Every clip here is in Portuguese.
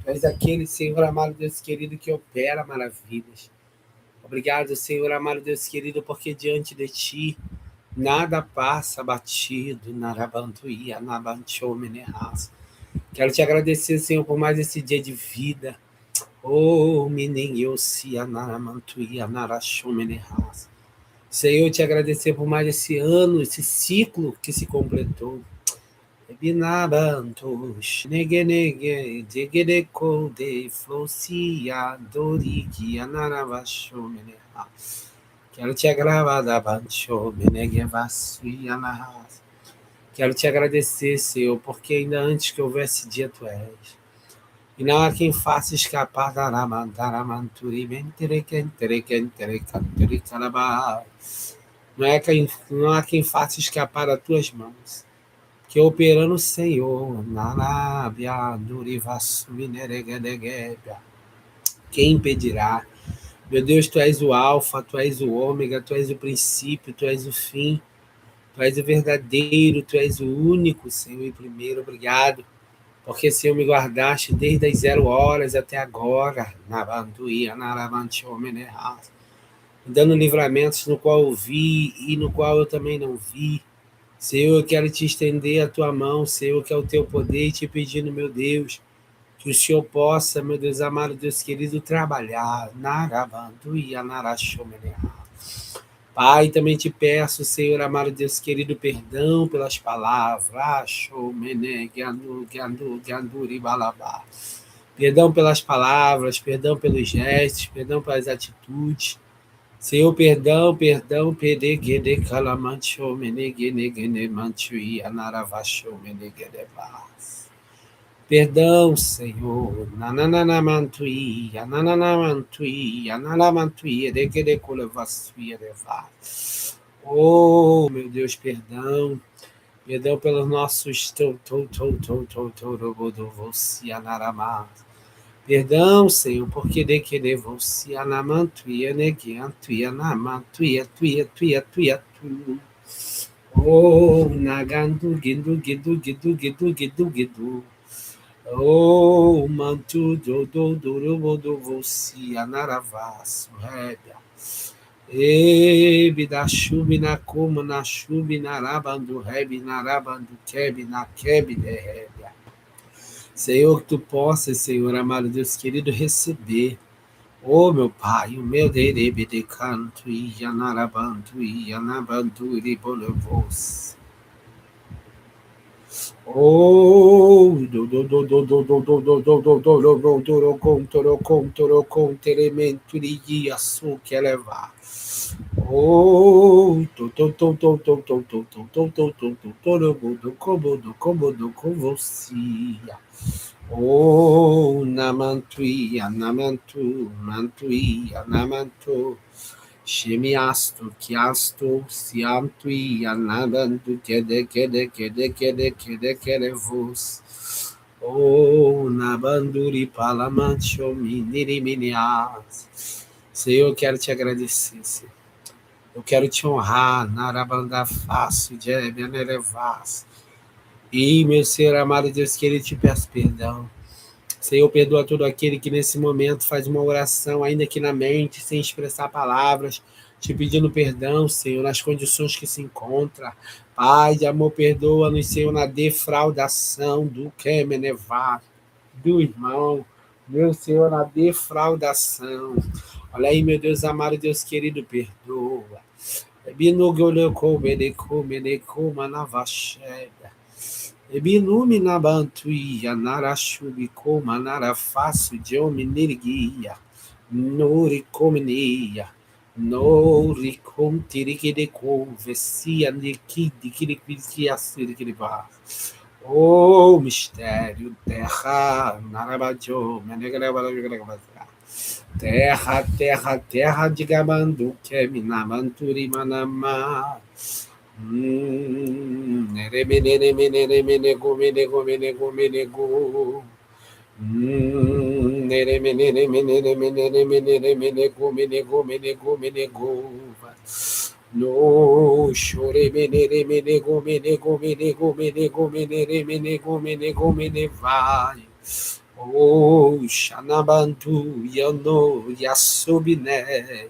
És aquele, Senhor amado Deus querido, que opera maravilhas. Obrigado, Senhor amado Deus querido, porque diante de Ti nada passa batido. Narabantuia, nabanchomenerras. Quero te agradecer, Senhor, por mais esse dia de vida. Oh, meningiosia, naramantuia, narachomenerras. Senhor, te agradecer por mais esse ano, esse ciclo que se completou. Binabantos, negenege, degedeko de flosia, doriki, anaravashomeneha. Quero te agravar da bancho, menegevasuianahas. Quero te agradecer, Senhor, porque ainda antes que houvesse dia tu és. E não há quem faça escapar da ramantaramenturi, menterekenterekenterekantericalabá. Não há quem faça escapar das tuas mãos. Que operando o Senhor, quem impedirá? Meu Deus, Tu és o alfa, Tu és o ômega, Tu és o princípio, Tu és o fim, Tu és o verdadeiro, Tu és o único, Senhor, e primeiro, obrigado, porque, Senhor, me guardaste desde as 0 horas até agora, me dando livramentos no qual eu vi e no qual eu também não vi. Senhor, eu quero te estender a tua mão, Senhor, que é o teu poder, e te pedindo, meu Deus, que o Senhor possa, meu Deus amado, Deus querido, trabalhar. Pai, também te peço, Senhor amado, Deus querido, perdão pelas palavras. Perdão pelas palavras, perdão pelos gestos, perdão pelas atitudes. Senhor, perdão, pereguede calamancho, menegene manchui, anaravasho, menegedebas. Perdão, Senhor, nananamantui, ananamantui, ananamantui, eregede colevasui, elevas. Oh, meu Deus, perdão. Perdão pelos nossos Perdão, Senhor, porque de querer você anamantuia, neguiantuia, namantuia, tuia. Oh, nagandu, gidu. Oh, mantu, do, você anaravas, rébia. Ebi chubi na como, na chubi, narabandu, rebi, narabandu, kebi, na kebi, de rébia. Senhor, que tu possas, Senhor amado Deus querido, receber, oh meu Pai, o meu derebe de canto, e anarabantu, e anabanduri, bolevos. Oh, do, que levar. Oh, como oh, namantuia, namantu, shemiasto, kiasto, siamtuia, namantu, kede, vos. Oh, nabanduri, palamancho, minirimias. Senhor, eu quero te agradecer, Senhor. Eu quero te honrar, narabanda fácil, de elevas. E, meu Senhor amado Deus querido, te peço perdão. Senhor, perdoa todo aquele que nesse momento faz uma oração, ainda que na mente, sem expressar palavras, te pedindo perdão, Senhor, nas condições que se encontra. Pai de amor, perdoa-nos, Senhor, na defraudação do Kemenevá, do irmão, meu Senhor, na defraudação. Olha aí, meu Deus amado, Deus querido, perdoa. Ebinumi bantuia, narashubi coma, narafaço de hominirguia, noricominia, noricontiriquideco, vessia niquidikiriquiasiriquibá. Oh, mistério, terra, narabajo, terra de gabandu, que minamanturi manamá. Neremenego. No chore menego vai. Oh, Xanabantu, Yano, Yasubine.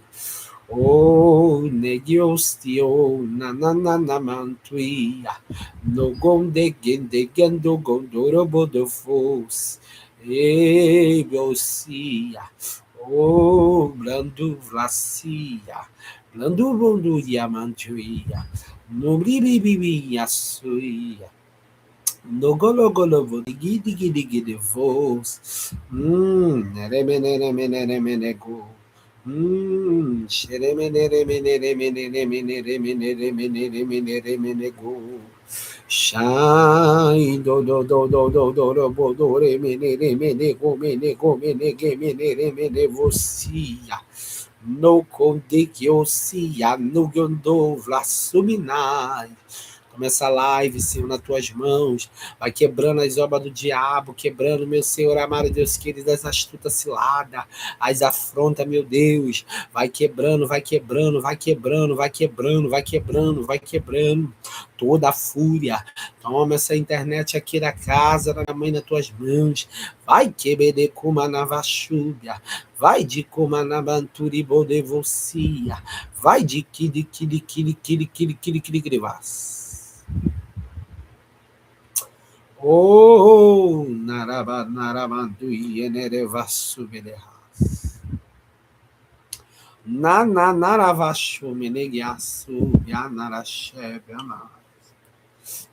Oh, Negiostio, Nananamantuia. No Gonde Gendegendo Gondorobo do Fos. Ebiosia. Oh, Blandu Vlasia. Blandu Bondu Yamantuia. No Bibi Yasuia. No golo golo vo digi digi digi de vos. Remene remene remene go. Sheremene remene remene remene remene remene remene remene go. Shine do bo do remene remene go mene ge mene remene vosia. No conde que eu sia no gondo vlasuminai. Começa a live, Senhor, nas tuas mãos. Vai quebrando as obras do diabo, quebrando, meu Senhor, amado Deus querido, as astutas ciladas, as afrontas, meu Deus. Vai quebrando, vai quebrando, vai quebrando, vai quebrando, vai quebrando, vai quebrando. Toda a fúria. Toma essa internet aqui da casa, da mãe, nas tuas mãos. Vai quebede kuma na vachúbia. Vai de kuma na banturi bodevocia. Vai de kili, kili, kili, kili, kili, kili, kili, kili, vas. Oh, naraba narabandu yenere vasubelehas. Na naravashu menegiasu yanarashebana.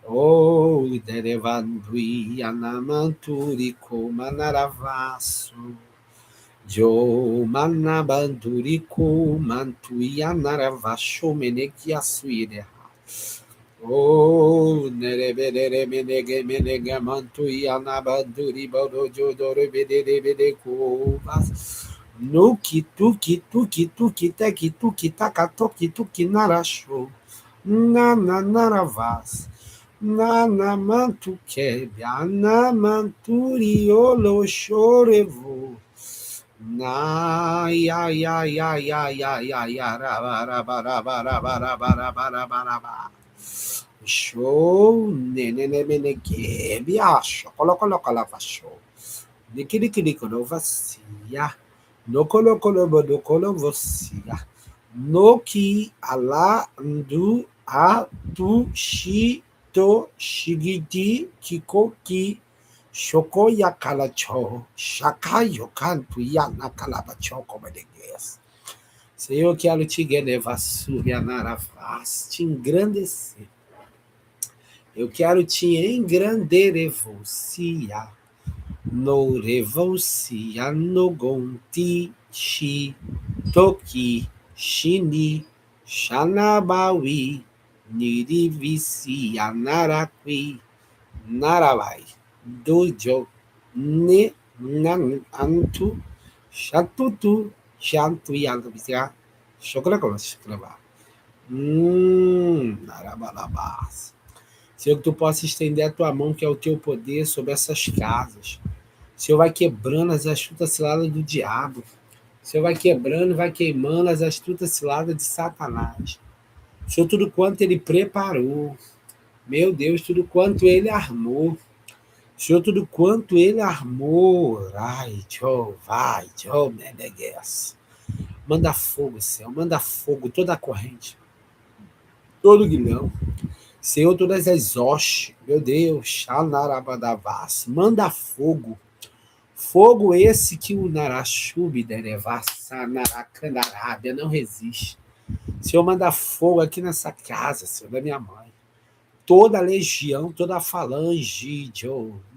Oh, derevandu yanamanturi komanaravasu. Jo manabanduri komantu yanaravashu menegiasu ideha. Oh, nerebere menege menege mantu yanabanduri bodojo dorebere bede kovas. Nuki tuki tuki tuki teki tuki taka toki tuki narasho. Nana naravas. Nana mantu kebia na manturi olo chorevo. Na ya ya ya ya ya ya ya ra ba ra ba ra ba ra ba ra ba ra ba ra ba. Show, nenene que biacho, coloca lava show. Nikidikidiko no vacia, no colo colo vocia, no ki ala ndu a tu shi to shigiti kikoki shoko ya kalacho, shaka yokantu ya na kalabacho como de guess. Senhor, quero te elevar, naravas, te engrandecer. Eu quero te engrandecer, no revocia, no gonti, shi, toki, shini, shanabawi, nirivicia, narakwi, naravai, dojo, ne, nan, antu, shatutu, shantu, yantu, chocolate, narabalabas. Senhor, que tu possa estender a tua mão, que é o teu poder, sobre essas casas. Senhor, vai quebrando as astutas ciladas do diabo. Senhor, vai quebrando, vai queimando as astutas ciladas de Satanás. Senhor, tudo quanto ele preparou. Meu Deus, tudo quanto ele armou. Senhor, tudo quanto ele armou. Ai, vai, menegues. Manda fogo, Senhor, manda fogo, toda a corrente. Todo guilhão. Senhor, todas as hostes, meu Deus, Xanarabadavas, manda fogo. Fogo esse que o Narashubi Derevassa, Naracandarábia não resiste. Senhor, manda fogo aqui nessa casa, Senhor, da minha mãe. Toda a legião, toda a falange,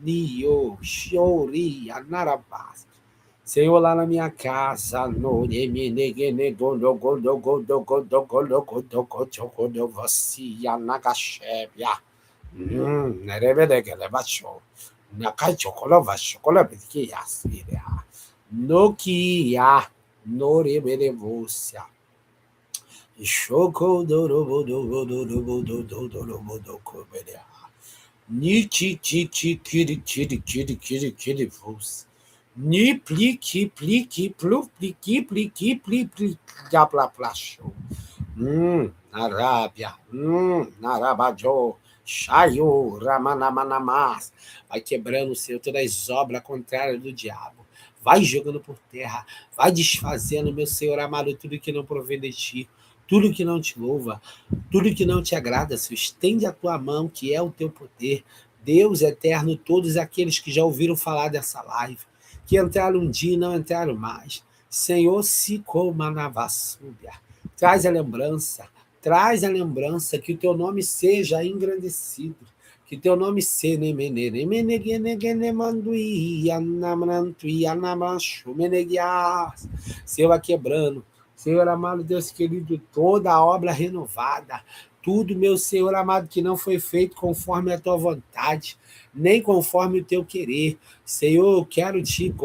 Nio, Shori, Anarabas. Senhor, lá na minha casa, no Nokia, no reberevosia. Shoko Ni kiri vos. Ni pliki pliki pla show. Narabia, narabajo, Chayo, Ramanamanamás. Vai quebrando, Senhor, todas as obras contrárias do diabo. Vai jogando por terra. Vai desfazendo, meu Senhor amado, tudo que não provém de ti. Tudo que não te louva. Tudo que não te agrada, Senhor. Estende a tua mão, que é o teu poder. Deus eterno, todos aqueles que já ouviram falar dessa live, que entraram um dia e não entraram mais. Senhor, se comanavassúbia. Traz a lembrança, que o teu nome seja engrandecido, que teu nome seja Senhor, quebrando, Senhor amado, Deus querido, toda a obra renovada, tudo, meu Senhor amado, que não foi feito conforme a tua vontade, nem conforme o teu querer. Senhor, eu quero te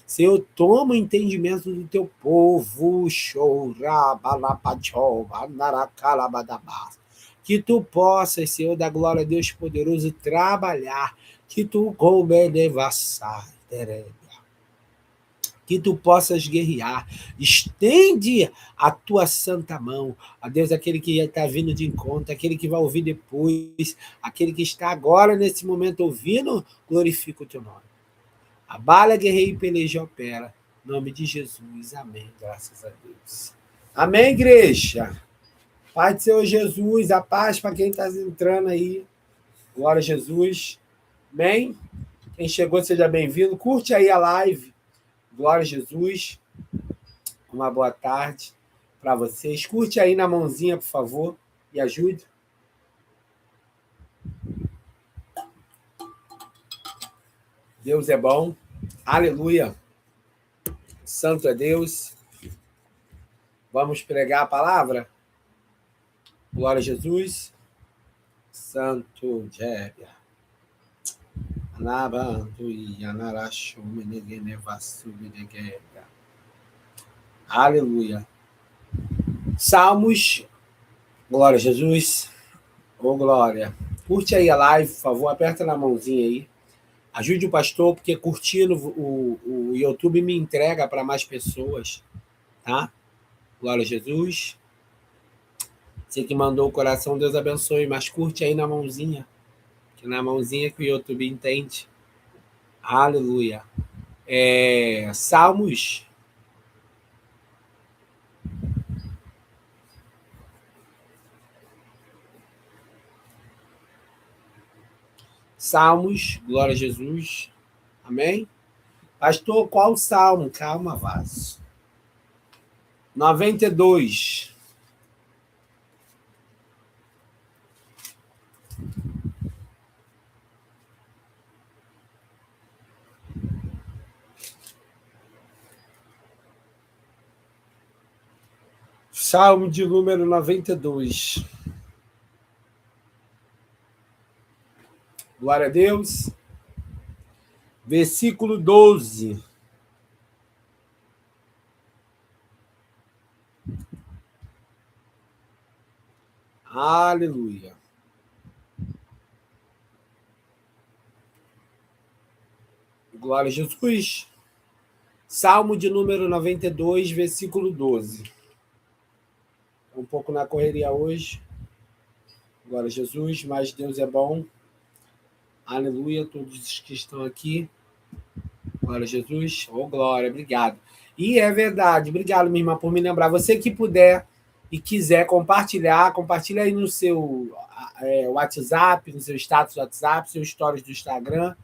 Senhor, toma o entendimento do teu povo. Que tu possas, Senhor da glória, Deus poderoso, trabalhar. Que tu que tu possas guerrear. Estende a tua santa mão. A Deus, aquele que está vindo de encontro, aquele que vai ouvir depois, aquele que está agora, nesse momento, ouvindo, glorifica o teu nome. Abala, guerreia e peleja e opera. Em nome de Jesus. Amém. Graças a Deus. Amém, igreja. Pai do Senhor Jesus, a paz para quem está entrando aí. Glória a Jesus. Amém. Quem chegou, seja bem-vindo. Curte aí a live. Glória a Jesus. Uma boa tarde para vocês. Curte aí na mãozinha, por favor, e ajude. Deus é bom. Aleluia. Santo é Deus. Vamos pregar a palavra? Glória a Jesus. Santo Jébia. Aleluia. Salmos. Glória a Jesus. Ô, glória. Curte aí a live, por favor. Aperta na mãozinha aí. Ajude o pastor, porque curtindo o YouTube me entrega para mais pessoas. Tá? Glória a Jesus. Você que mandou o coração, Deus abençoe. Mas curte aí na mãozinha. Que na mãozinha que o YouTube entende. Aleluia. Salmos. Salmos, glória a Jesus. Amém? Pastor, qual salmo? Calma, vaso. 92. Salmo de número 92. Glória a Deus. Versículo 12. Aleluia. Glória a Jesus. Salmo de número 92, versículo 12. Um pouco na correria hoje. Glória a Jesus, mas Deus é bom. Aleluia, todos que estão aqui. Glória a Jesus. Ô, glória, obrigado. E é verdade, obrigado, minha irmã, por me lembrar. Você que puder e quiser compartilhar, compartilha aí no seu WhatsApp, no seu status do WhatsApp, seus stories do Instagram.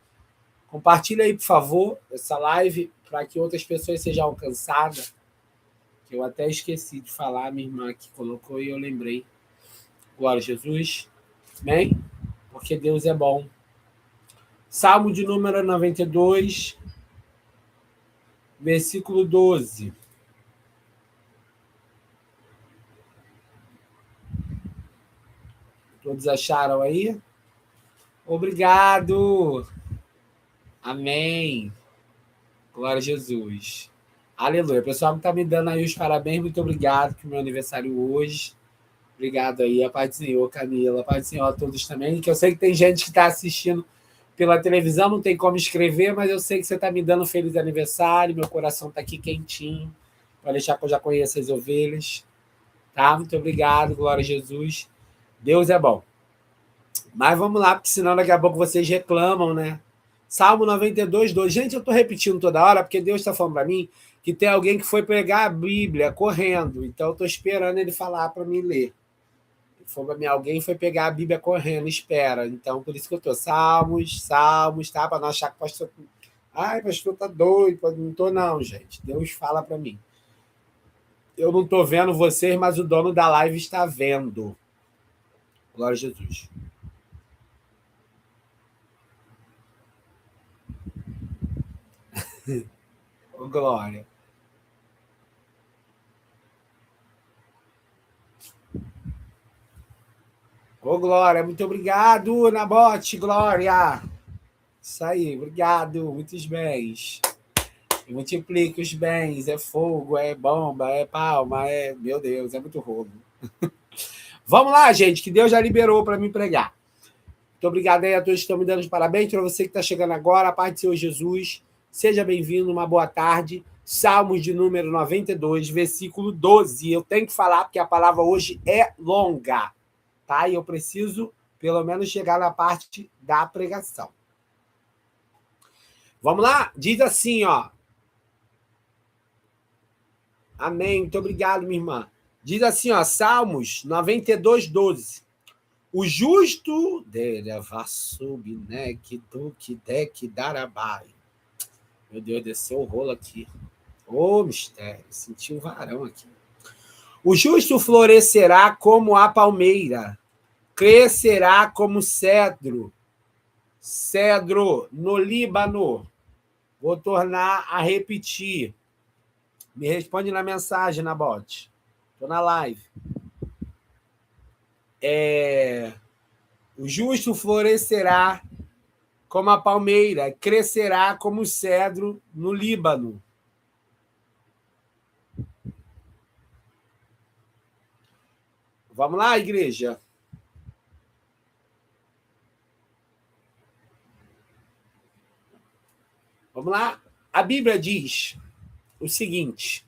Compartilha aí, por favor, essa live para que outras pessoas sejam alcançadas. Que eu até esqueci de falar, minha irmã que colocou e eu lembrei. Glória a Jesus. Amém? Porque Deus é bom. Salmo de número 92, versículo 12. Todos acharam aí? Obrigado. Amém. Glória a Jesus. Aleluia. Pessoal que está me dando aí os parabéns, muito obrigado, que é meu aniversário hoje. Obrigado aí, a paz do Senhor, Camila, a paz do Senhor a todos também, que eu sei que tem gente que está assistindo pela televisão, não tem como escrever, mas eu sei que você está me dando um feliz aniversário, meu coração está aqui quentinho, para deixar que eu já conheço as ovelhas. Tá? Muito obrigado, glória a Jesus. Deus é bom. Mas vamos lá, porque senão daqui a pouco vocês reclamam, né? Salmo 92, 2. Gente, eu estou repetindo toda hora, porque Deus está falando para mim que tem alguém que foi pregar a Bíblia correndo. Então, eu estou esperando ele falar para mim ler. Alguém foi pegar a Bíblia correndo, espera. Então, por isso que eu estou. Salmos, tá? Para não achar que o pastor. Ai, pastor, tá doido. Não estou, não, gente. Deus fala para mim. Eu não estou vendo vocês, mas o dono da live está vendo. Glória a Jesus. Ô, Glória. Ô, Glória, muito obrigado, Nabote, Glória. Isso aí, obrigado, muitos bens. E multiplique os bens, é fogo, é bomba, é palma, meu Deus, é muito rolo. Vamos lá, gente, que Deus já liberou para me pregar. Muito obrigado aí a todos que estão me dando os parabéns. Para você que está chegando agora, a paz do Senhor Jesus. Seja bem-vindo, uma boa tarde. Salmos de número 92, versículo 12. Eu tenho que falar porque a palavra hoje é longa, tá? E eu preciso, pelo menos, chegar na parte da pregação. Vamos lá? Diz assim, ó. Amém. Muito obrigado, minha irmã. Diz assim, ó, Salmos 92, 12. O justo darabai. Meu Deus, desceu o rolo aqui. Ô, mistério, senti um varão aqui. O justo florescerá como a palmeira, crescerá como cedro no Líbano. Vou tornar a repetir. Me responde na mensagem, Nabote. Estou na live. O justo florescerá como a palmeira, crescerá como o cedro no Líbano. Vamos lá, igreja? Vamos lá? A Bíblia diz o seguinte: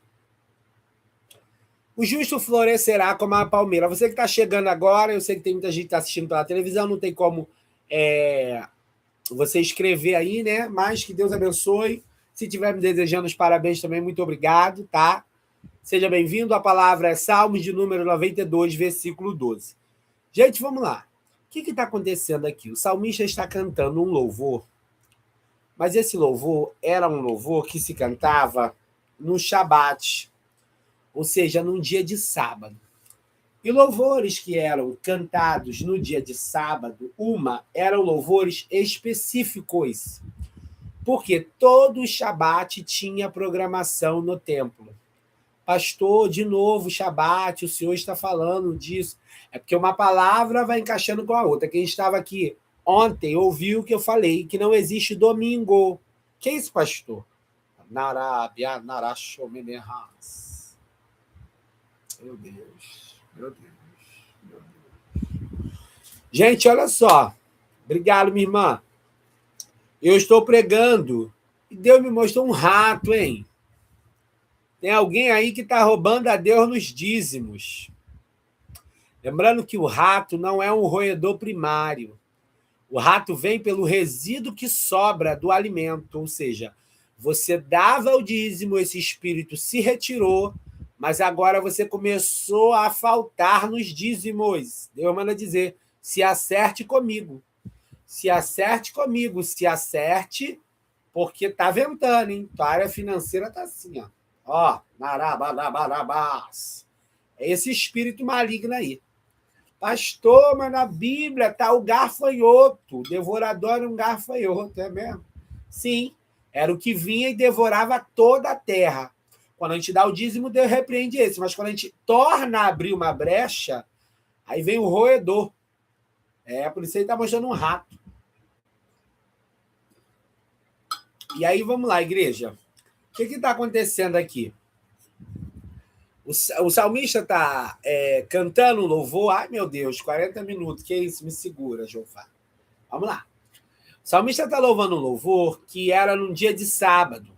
o justo florescerá como a palmeira. Você que está chegando agora, eu sei que tem muita gente que está assistindo pela televisão, não tem como você escrever aí, né? Mas que Deus abençoe. Se estiver me desejando os parabéns também, muito obrigado, tá? Seja bem-vindo. A palavra é Salmos de número 92, versículo 12. Gente, vamos lá. O que está acontecendo aqui? O salmista está cantando um louvor, mas esse louvor era um louvor que se cantava no Shabat, ou seja, num dia de sábado. E louvores que eram cantados no dia de sábado, eram louvores específicos, porque todo Shabat tinha programação no templo. Pastor, de novo, Shabat, o senhor está falando disso. É porque uma palavra vai encaixando com a outra. Quem estava aqui ontem ouviu que eu falei que não existe domingo. Que é isso, pastor? Narabia, Narashomenehas. Meu Deus, meu Deus, meu Deus. Gente, olha só. Obrigado, minha irmã. Eu estou pregando e Deus me mostrou um rato, hein? Tem alguém aí que está roubando a Deus nos dízimos. Lembrando que o rato não é um roedor primário. O rato vem pelo resíduo que sobra do alimento, ou seja, você dava o dízimo, esse espírito se retirou, mas agora você começou a faltar nos dízimos. Deus manda dizer, se acerte comigo. Se acerte comigo, se acerte, porque tá ventando, hein? Tua área financeira tá assim, ó. Ó, narabarabás. É esse espírito maligno aí. Pastor, mas na Bíblia tá o gafanhoto. O devorador era um gafanhoto, é mesmo? Sim, era o que vinha e devorava toda a terra. Quando a gente dá o dízimo, Deus repreende esse. Mas quando a gente torna a abrir uma brecha, aí vem o roedor. Por isso ele está mostrando um rato. E aí, vamos lá, igreja. O que está acontecendo aqui? O salmista está cantando um louvor. Ai, meu Deus, 40 minutos. Que isso? Me segura, Jofá. Vamos lá. O salmista está louvando um louvor que era num dia de sábado.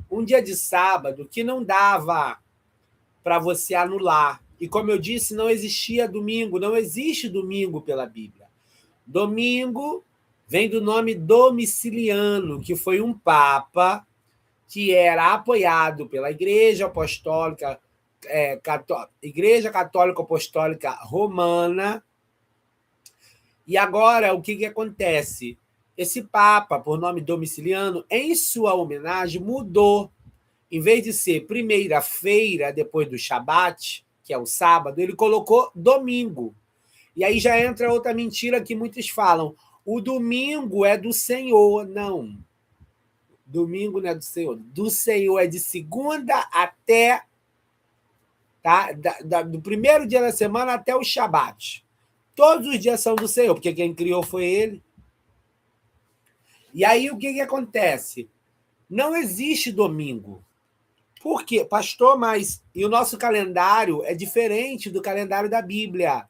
Um dia de sábado que não dava para você anular. E, como eu disse, não existia domingo, não existe domingo pela Bíblia. Domingo vem do nome Domiciliano, que foi um papa que era apoiado pela Igreja Apostólica, Igreja Católica Apostólica Romana. E agora, o que acontece? Esse papa, por nome Domiciliano, em sua homenagem, mudou. Em vez de ser primeira-feira, depois do Shabat, que é o sábado, ele colocou domingo. E aí já entra outra mentira que muitos falam. O domingo é do Senhor. Não. Domingo não é do Senhor. Do Senhor é de segunda até... Tá? Do primeiro dia da semana até o Shabat. Todos os dias são do Senhor, porque quem criou foi ele. E aí o que acontece? Não existe domingo. Por quê? Pastor, mas... E o nosso calendário é diferente do calendário da Bíblia.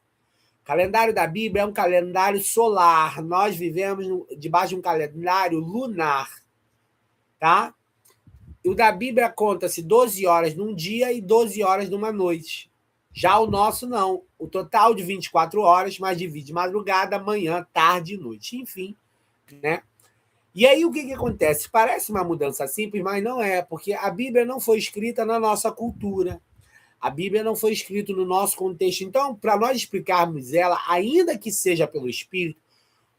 O calendário da Bíblia é um calendário solar. Nós vivemos debaixo de um calendário lunar. Tá? E o da Bíblia conta-se 12 horas num dia e 12 horas numa noite. Já o nosso, não. O total de 24 horas, mas divide madrugada, manhã, tarde e noite. Enfim, né? E aí o que acontece? Parece uma mudança simples, mas não é, porque a Bíblia não foi escrita na nossa cultura. A Bíblia não foi escrita no nosso contexto. Então, para nós explicarmos ela, ainda que seja pelo Espírito,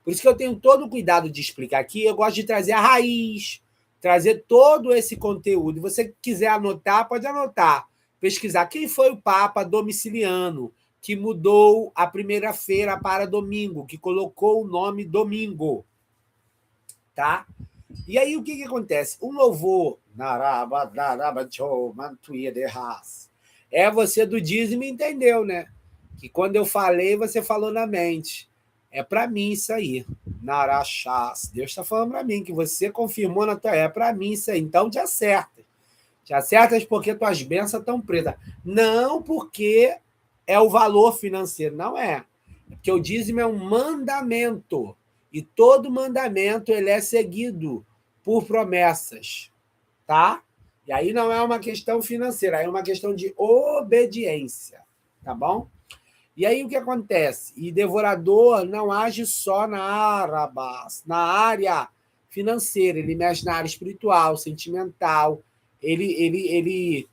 por isso que eu tenho todo o cuidado de explicar aqui, eu gosto de trazer a raiz, trazer todo esse conteúdo. Se você quiser anotar, pode anotar. Pesquisar quem foi o Papa Domiciliano, que mudou a primeira-feira para domingo, que colocou o nome domingo. Tá? E aí o que acontece? Um louvor é você do dízimo, entendeu, né? Que quando eu falei, você falou na mente. É para mim isso aí. Narachás. Deus está falando para mim, que você confirmou na tua... É para mim isso aí. Então te acerta. Te acertas porque tuas bênçãos estão presas. Não porque é o valor financeiro. Não é. Porque o dízimo é um mandamento. E todo mandamento ele é seguido por promessas, tá? E aí não é uma questão financeira, é uma questão de obediência, tá bom? E aí o que acontece? E devorador não age só na área financeira, ele mexe na área espiritual, sentimental, ele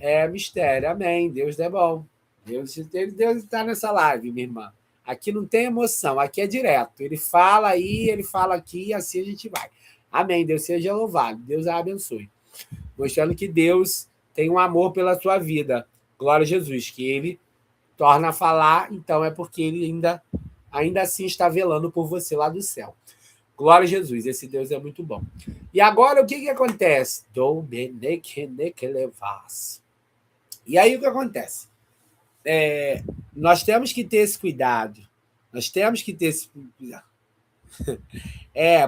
é mistério, amém, Deus é bom. Deus está nessa live, minha irmã. Aqui não tem emoção, aqui é direto. Ele fala aí, ele fala aqui, e assim a gente vai. Amém. Deus seja louvado. Deus a abençoe. Mostrando que Deus tem um amor pela sua vida. Glória a Jesus. Que ele torna a falar, então é porque ele ainda assim está velando por você lá do céu. Glória a Jesus. Esse Deus é muito bom. E agora o que acontece? E aí o que acontece? Nós temos que ter esse cuidado. Nós temos que ter esse cuidado.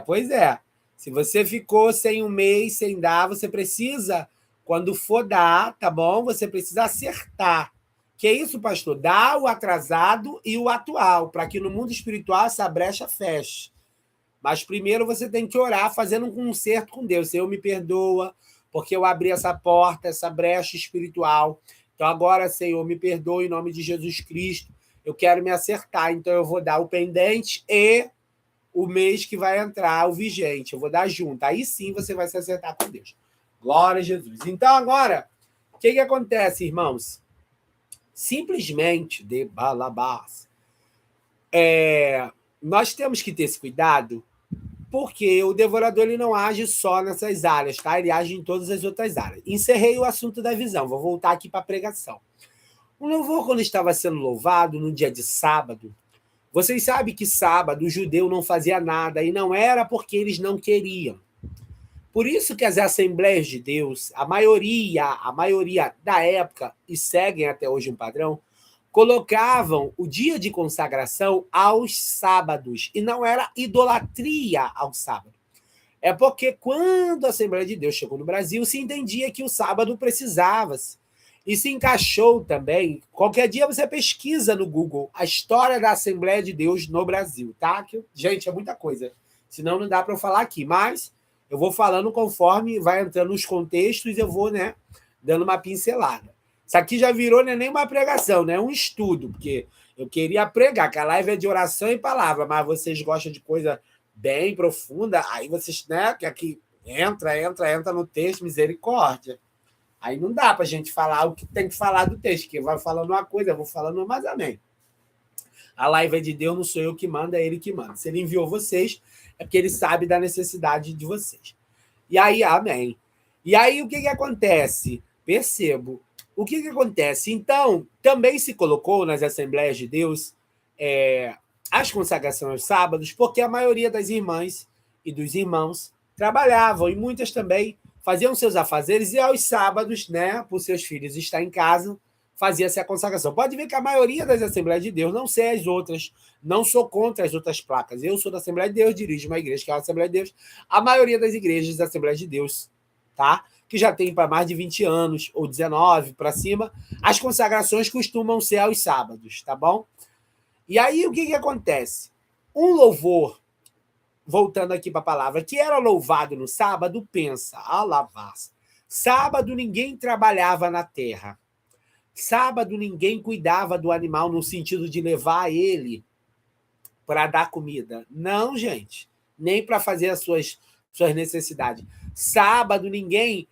Pois é. Se você ficou sem um mês, sem dar, você precisa, quando for dar, tá bom? Você precisa acertar. Que é isso, pastor? Dar o atrasado e o atual, para que no mundo espiritual essa brecha feche. Mas primeiro você tem que orar fazendo um concerto com Deus. Senhor, me perdoa, porque eu abri essa porta, essa brecha espiritual. Então, agora, Senhor, me perdoe em nome de Jesus Cristo. Eu quero me acertar, então eu vou dar o pendente e o mês que vai entrar, o vigente. Eu vou dar junto. Aí sim você vai se acertar com Deus. Glória a Jesus. Então, agora, o que acontece, irmãos? Simplesmente, de balabás, nós temos que ter esse cuidado, porque o devorador ele não age só nessas áreas, tá? Ele age em todas as outras áreas. Encerrei o assunto da visão, vou voltar aqui para a pregação. O louvor, quando estava sendo louvado no dia de sábado, vocês sabem que sábado o judeu não fazia nada, e não era porque eles não queriam. Por isso que as Assembleias de Deus, a maioria da época, e seguem até hoje um padrão, colocavam o dia de consagração aos sábados, e não era idolatria ao sábado. É porque quando a Assembleia de Deus chegou no Brasil, se entendia que o sábado precisava-se. E se encaixou também. Qualquer dia você pesquisa no Google a história da Assembleia de Deus no Brasil, tá? Gente, é muita coisa. Senão não dá para eu falar aqui. Mas eu vou falando conforme vai entrando nos contextos, eu vou, dando uma pincelada. Isso aqui já virou nem uma pregação, né? Um estudo, porque eu queria pregar, que a live é de oração e palavra, mas vocês gostam de coisa bem profunda, aí vocês, né, que aqui entra no texto, misericórdia. Aí não dá para a gente falar o que tem que falar do texto, que vai falando uma coisa, eu vou falando mais amém. A live é de Deus, não sou eu que mando, é ele que manda. Se ele enviou vocês, é porque ele sabe da necessidade de vocês. E aí, amém. E aí, o que acontece? Percebo. O que acontece? Então, também se colocou nas Assembleias de Deus as consagrações aos sábados, porque a maioria das irmãs e dos irmãos trabalhavam, e muitas também faziam seus afazeres, e aos sábados, né, por seus filhos estar em casa, fazia-se a consagração. Pode ver que a maioria das Assembleias de Deus, não sei as outras, não sou contra as outras placas. Eu sou da Assembleia de Deus, dirijo uma igreja que é a Assembleia de Deus. A maioria das igrejas da Assembleia de Deus, tá? Que já tem para mais de 20 anos, ou 19 para cima, as consagrações costumam ser aos sábados, tá bom? E aí, o que acontece? Um louvor, voltando aqui para a palavra, que era louvado no sábado, pensa, alavar-se. Sábado ninguém trabalhava na terra. Sábado ninguém cuidava do animal no sentido de levar ele para dar comida. Não, gente. Nem para fazer as suas necessidades. Sábado ninguém...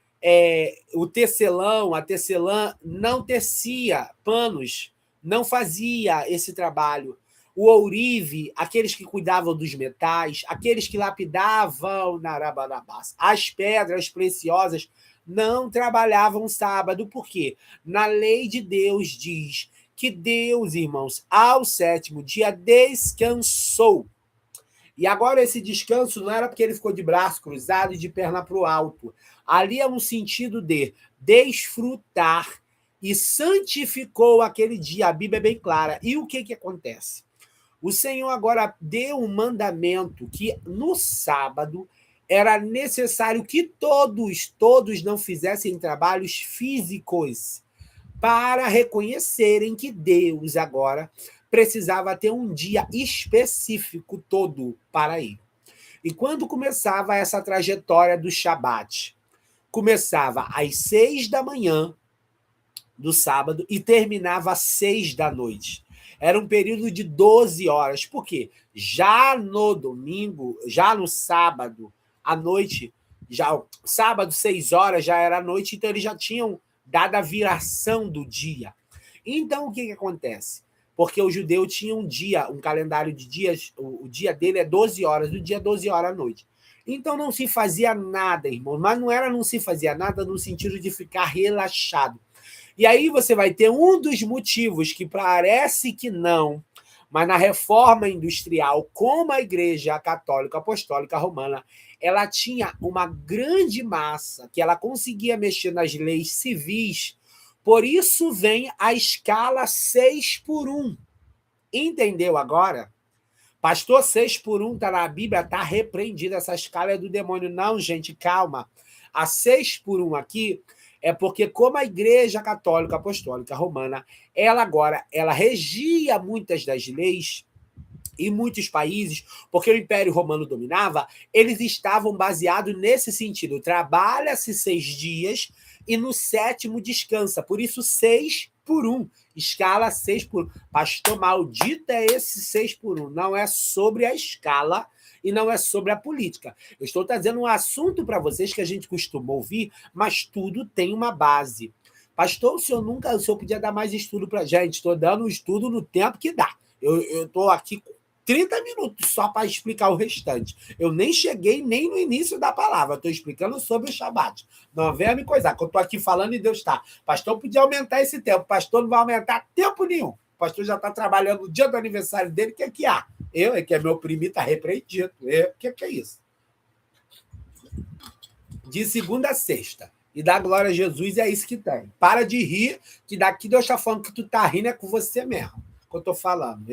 o tecelão, a tecelã não tecia panos, não fazia esse trabalho. O ourive, aqueles que cuidavam dos metais, aqueles que lapidavam na Arabanabás, as pedras preciosas, não trabalhavam sábado, por quê? Na lei de Deus diz que Deus, irmãos, ao sétimo dia descansou. E agora esse descanso não era porque ele ficou de braço cruzado e de perna para o alto. Ali é um sentido de desfrutar e santificou aquele dia. A Bíblia é bem clara. E o que acontece? O Senhor agora deu um mandamento que no sábado era necessário que todos não fizessem trabalhos físicos para reconhecerem que Deus agora precisava ter um dia específico todo para ele. E quando começava essa trajetória do Shabat? Começava às 6 da manhã do sábado e terminava às 6 da noite. Era um período de 12 horas. Por quê? Já no domingo, já no sábado, à noite, já sábado, 6 horas, já era noite, então eles já tinham dado a viração do dia. Então, o que acontece? Porque o judeu tinha um dia, um calendário de dias, o dia dele é 12 horas, o dia é 12 horas à noite. Então não se fazia nada, irmão, mas não se fazia nada no sentido de ficar relaxado. E aí você vai ter um dos motivos que parece que não, mas na reforma industrial, como a Igreja Católica Apostólica Romana, ela tinha uma grande massa que ela conseguia mexer nas leis civis, por isso vem a escala 6x1. Entendeu agora? Pastor, 6x1 está na Bíblia, está repreendida. Essa escala é do demônio. Não, gente, calma. A 6x1 aqui é porque, como a Igreja Católica Apostólica Romana, ela regia muitas das leis em muitos países, porque o Império Romano dominava, eles estavam baseados nesse sentido. Trabalha-se 6 dias e no sétimo descansa. Por isso, 6x1. Escala 6x1. Pastor, maldito é esse 6x1. Não é sobre a escala e não é sobre a política. Eu estou trazendo um assunto para vocês que a gente costuma ouvir, mas tudo tem uma base. Pastor, o senhor podia dar mais estudo para a gente. Estou dando um estudo no tempo que dá. Eu estou aqui 30 minutos só para explicar o restante. Eu nem cheguei nem no início da palavra. Estou explicando sobre o Shabat. Não venha me coisar, que eu estou aqui falando e Deus está. Pastor podia aumentar esse tempo. Pastor não vai aumentar tempo nenhum. O pastor já está trabalhando no dia do aniversário dele. O que há? Que é meu primo, está repreendido. O que é isso? De segunda a sexta. E dá glória a Jesus, é isso que tem. Para de rir, que daqui Deus está falando que tu está rindo é com você mesmo. Que eu estou falando.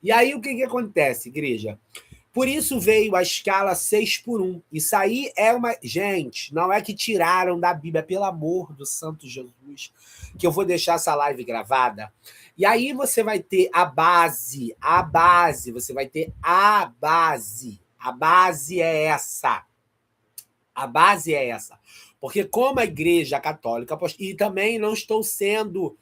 E aí, o que acontece, igreja? Por isso veio a escala 6x1. Isso aí é uma... Gente, não é que tiraram da Bíblia, pelo amor do Santo Jesus, que eu vou deixar essa live gravada. E aí você vai ter a base, você vai ter a base. A base é essa. A base é essa. Porque como a Igreja Católica, e também não estou sendo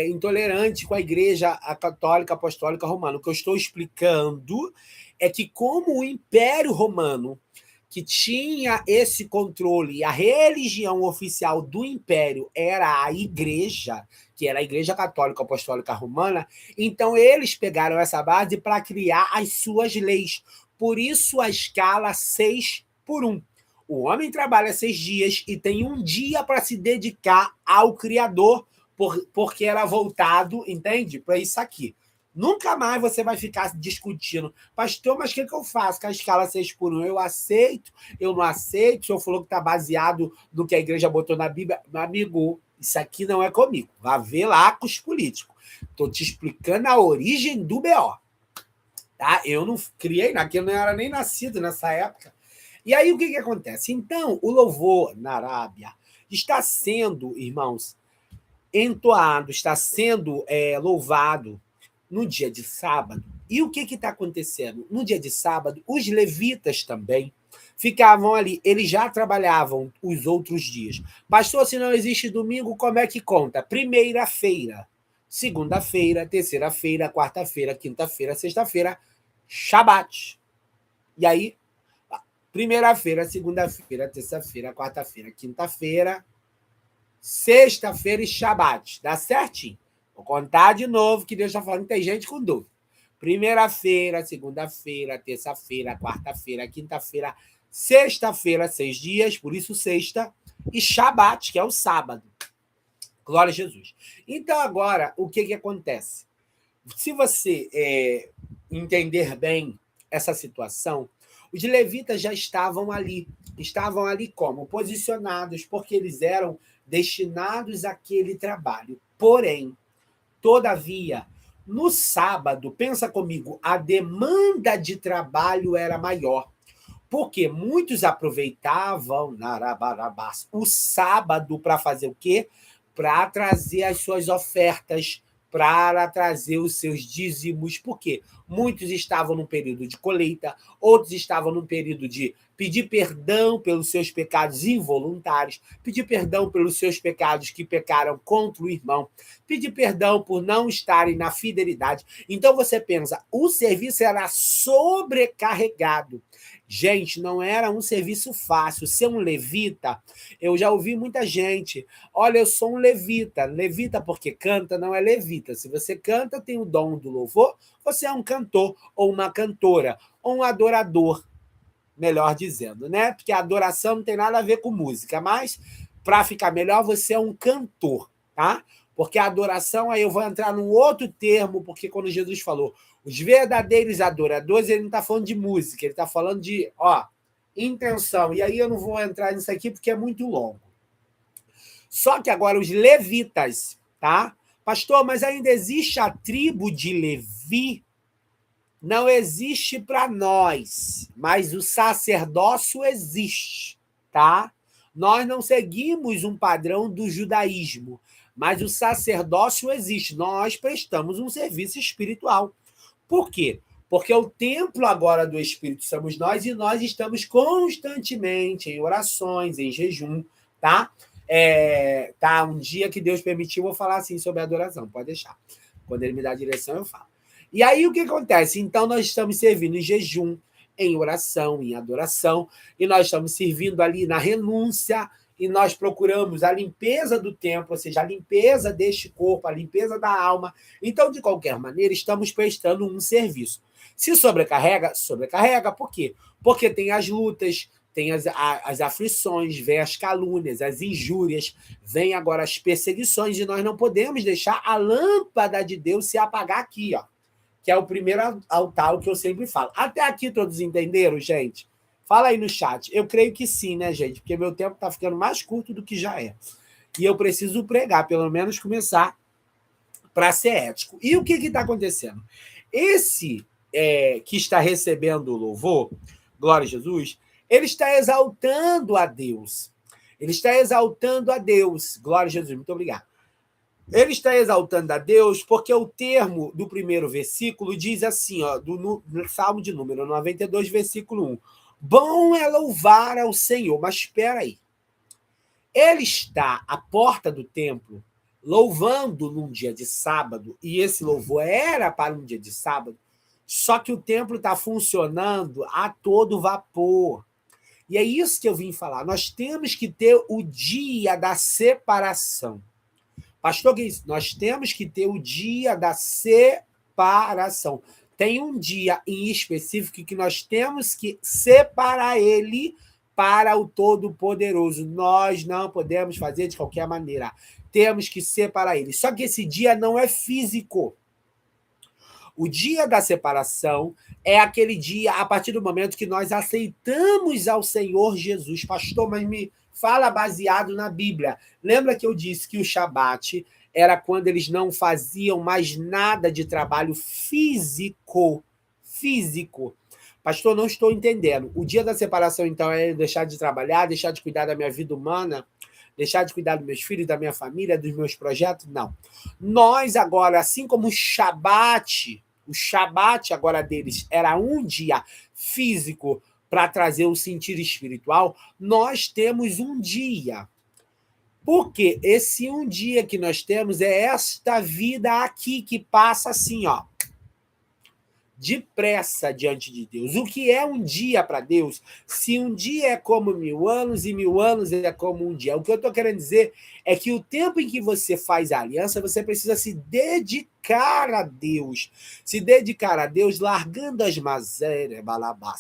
intolerante com a Igreja Católica Apostólica Romana, o que eu estou explicando é que como o Império Romano, que tinha esse controle, a religião oficial do Império era a Igreja, que era a Igreja Católica Apostólica Romana, então eles pegaram essa base para criar as suas leis. Por isso a escala 6 por 1. O homem trabalha 6 dias e tem um dia para se dedicar ao Criador, porque era voltado, entende? Para isso aqui. Nunca mais você vai ficar discutindo. Pastor, mas o que eu faço com a escala 6 por 1? Eu aceito, eu não aceito. O senhor falou que está baseado no que a igreja botou na Bíblia. Meu amigo, isso aqui não é comigo. Vá ver lá com os políticos. Estou te explicando a origem do BO. Tá? Eu não criei, eu não era nem nascido nessa época. E aí o que acontece? Então, o louvor na Arábia está sendo, irmãos, entoado, está sendo louvado no dia de sábado. E o que está acontecendo? No dia de sábado, os levitas também ficavam ali. Eles já trabalhavam os outros dias. Pastor, se não existe domingo, como é que conta? Primeira-feira, segunda-feira, terceira-feira, quarta-feira, quinta-feira, sexta-feira, Shabat. E aí, primeira-feira, segunda-feira, terça-feira, quarta-feira, quinta-feira, sexta-feira e Shabat. Dá certinho. Vou contar de novo, que Deus está falando que tem gente com dúvida. Primeira-feira, segunda-feira, terça-feira, quarta-feira, quinta-feira, sexta-feira, 6 dias, por isso sexta, e Shabat, que é o sábado. Glória a Jesus. Então, agora, o que acontece? Se você entender bem essa situação, os levitas já estavam ali. Estavam ali como? Posicionados, porque eles eram destinados àquele trabalho. Porém, todavia, no sábado, pensa comigo, a demanda de trabalho era maior. Porque muitos aproveitavam o sábado para fazer o quê? Para trazer as suas ofertas, para trazer os seus dízimos. Por quê? Muitos estavam num período de colheita, outros estavam num período de pedir perdão pelos seus pecados involuntários, pedir perdão pelos seus pecados que pecaram contra o irmão, pedir perdão por não estarem na fidelidade. Então você pensa, o serviço era sobrecarregado. Gente, não era um serviço fácil. Ser um levita, eu já ouvi muita gente. Olha, eu sou um levita. Levita porque canta, não é levita. Se você canta, tem o dom do louvor, você é um cantor, ou uma cantora, ou um adorador, melhor dizendo, né? Porque a adoração não tem nada a ver com música, mas, para ficar melhor, você é um cantor, tá? Porque a adoração, aí eu vou entrar num outro termo, porque quando Jesus falou os verdadeiros adoradores, ele não está falando de música, ele está falando de intenção. E aí eu não vou entrar nisso aqui porque é muito longo. Só que agora os levitas, tá? Pastor, mas ainda existe a tribo de Levi? Não existe para nós, mas o sacerdócio existe, tá? Nós não seguimos um padrão do judaísmo, mas o sacerdócio existe. Nós prestamos um serviço espiritual. Por quê? Porque o templo agora do Espírito somos nós e nós estamos constantemente em orações, em jejum, tá? Tá, um dia que Deus permitiu, eu vou falar assim sobre a adoração, pode deixar. Quando ele me dá a direção, eu falo. E aí o que acontece? Então nós estamos servindo em jejum, em oração, em adoração, e nós estamos servindo ali na renúncia, e nós procuramos a limpeza do templo, ou seja, a limpeza deste corpo, a limpeza da alma. Então, de qualquer maneira, estamos prestando um serviço. Se sobrecarrega, sobrecarrega. Por quê? Porque tem as lutas, tem as aflições, vem as calúnias, as injúrias, vem agora as perseguições, e nós não podemos deixar a lâmpada de Deus se apagar aqui, ó, que é o primeiro altar que eu sempre falo. Até aqui todos entenderam, gente? Fala aí no chat. Eu creio que sim, né, gente? Porque meu tempo está ficando mais curto do que já é. E eu preciso pregar, pelo menos começar para ser ético. E o que está acontecendo? Esse que está recebendo o louvor, glória a Jesus, ele está exaltando a Deus. Ele está exaltando a Deus. Glória a Jesus. Muito obrigado. Ele está exaltando a Deus porque o termo do primeiro versículo diz assim, ó, do Salmo de número 92, versículo 1. Bom é louvar ao Senhor, mas espera aí. Ele está à porta do templo, louvando num dia de sábado, e esse louvor era para um dia de sábado, só que o templo está funcionando a todo vapor. E é isso que eu vim falar. Nós temos que ter o dia da separação. Pastor Guiz, nós temos que ter o dia da separação. Tem um dia em específico que nós temos que separar ele para o Todo-Poderoso. Nós não podemos fazer de qualquer maneira. Temos que separar ele. Só que esse dia não é físico. O dia da separação é aquele dia a partir do momento que nós aceitamos ao Senhor Jesus. Pastor, mas me fala baseado na Bíblia. Lembra que eu disse que o Shabat era quando eles não faziam mais nada de trabalho físico. Físico. Pastor, não estou entendendo. O dia da separação, então, é deixar de trabalhar, deixar de cuidar da minha vida humana, deixar de cuidar dos meus filhos, da minha família, dos meus projetos? Não. Nós agora, assim como o Shabat agora deles era um dia físico para trazer o sentido espiritual, nós temos um dia. Porque esse um dia que nós temos é esta vida aqui que passa assim, ó, depressa diante de Deus. O que é um dia para Deus? Se um dia é como 1000 anos e 1000 anos é como um dia. O que eu estou querendo dizer é que o tempo em que você faz a aliança, você precisa se dedicar a Deus. Se dedicar a Deus largando as mazelas,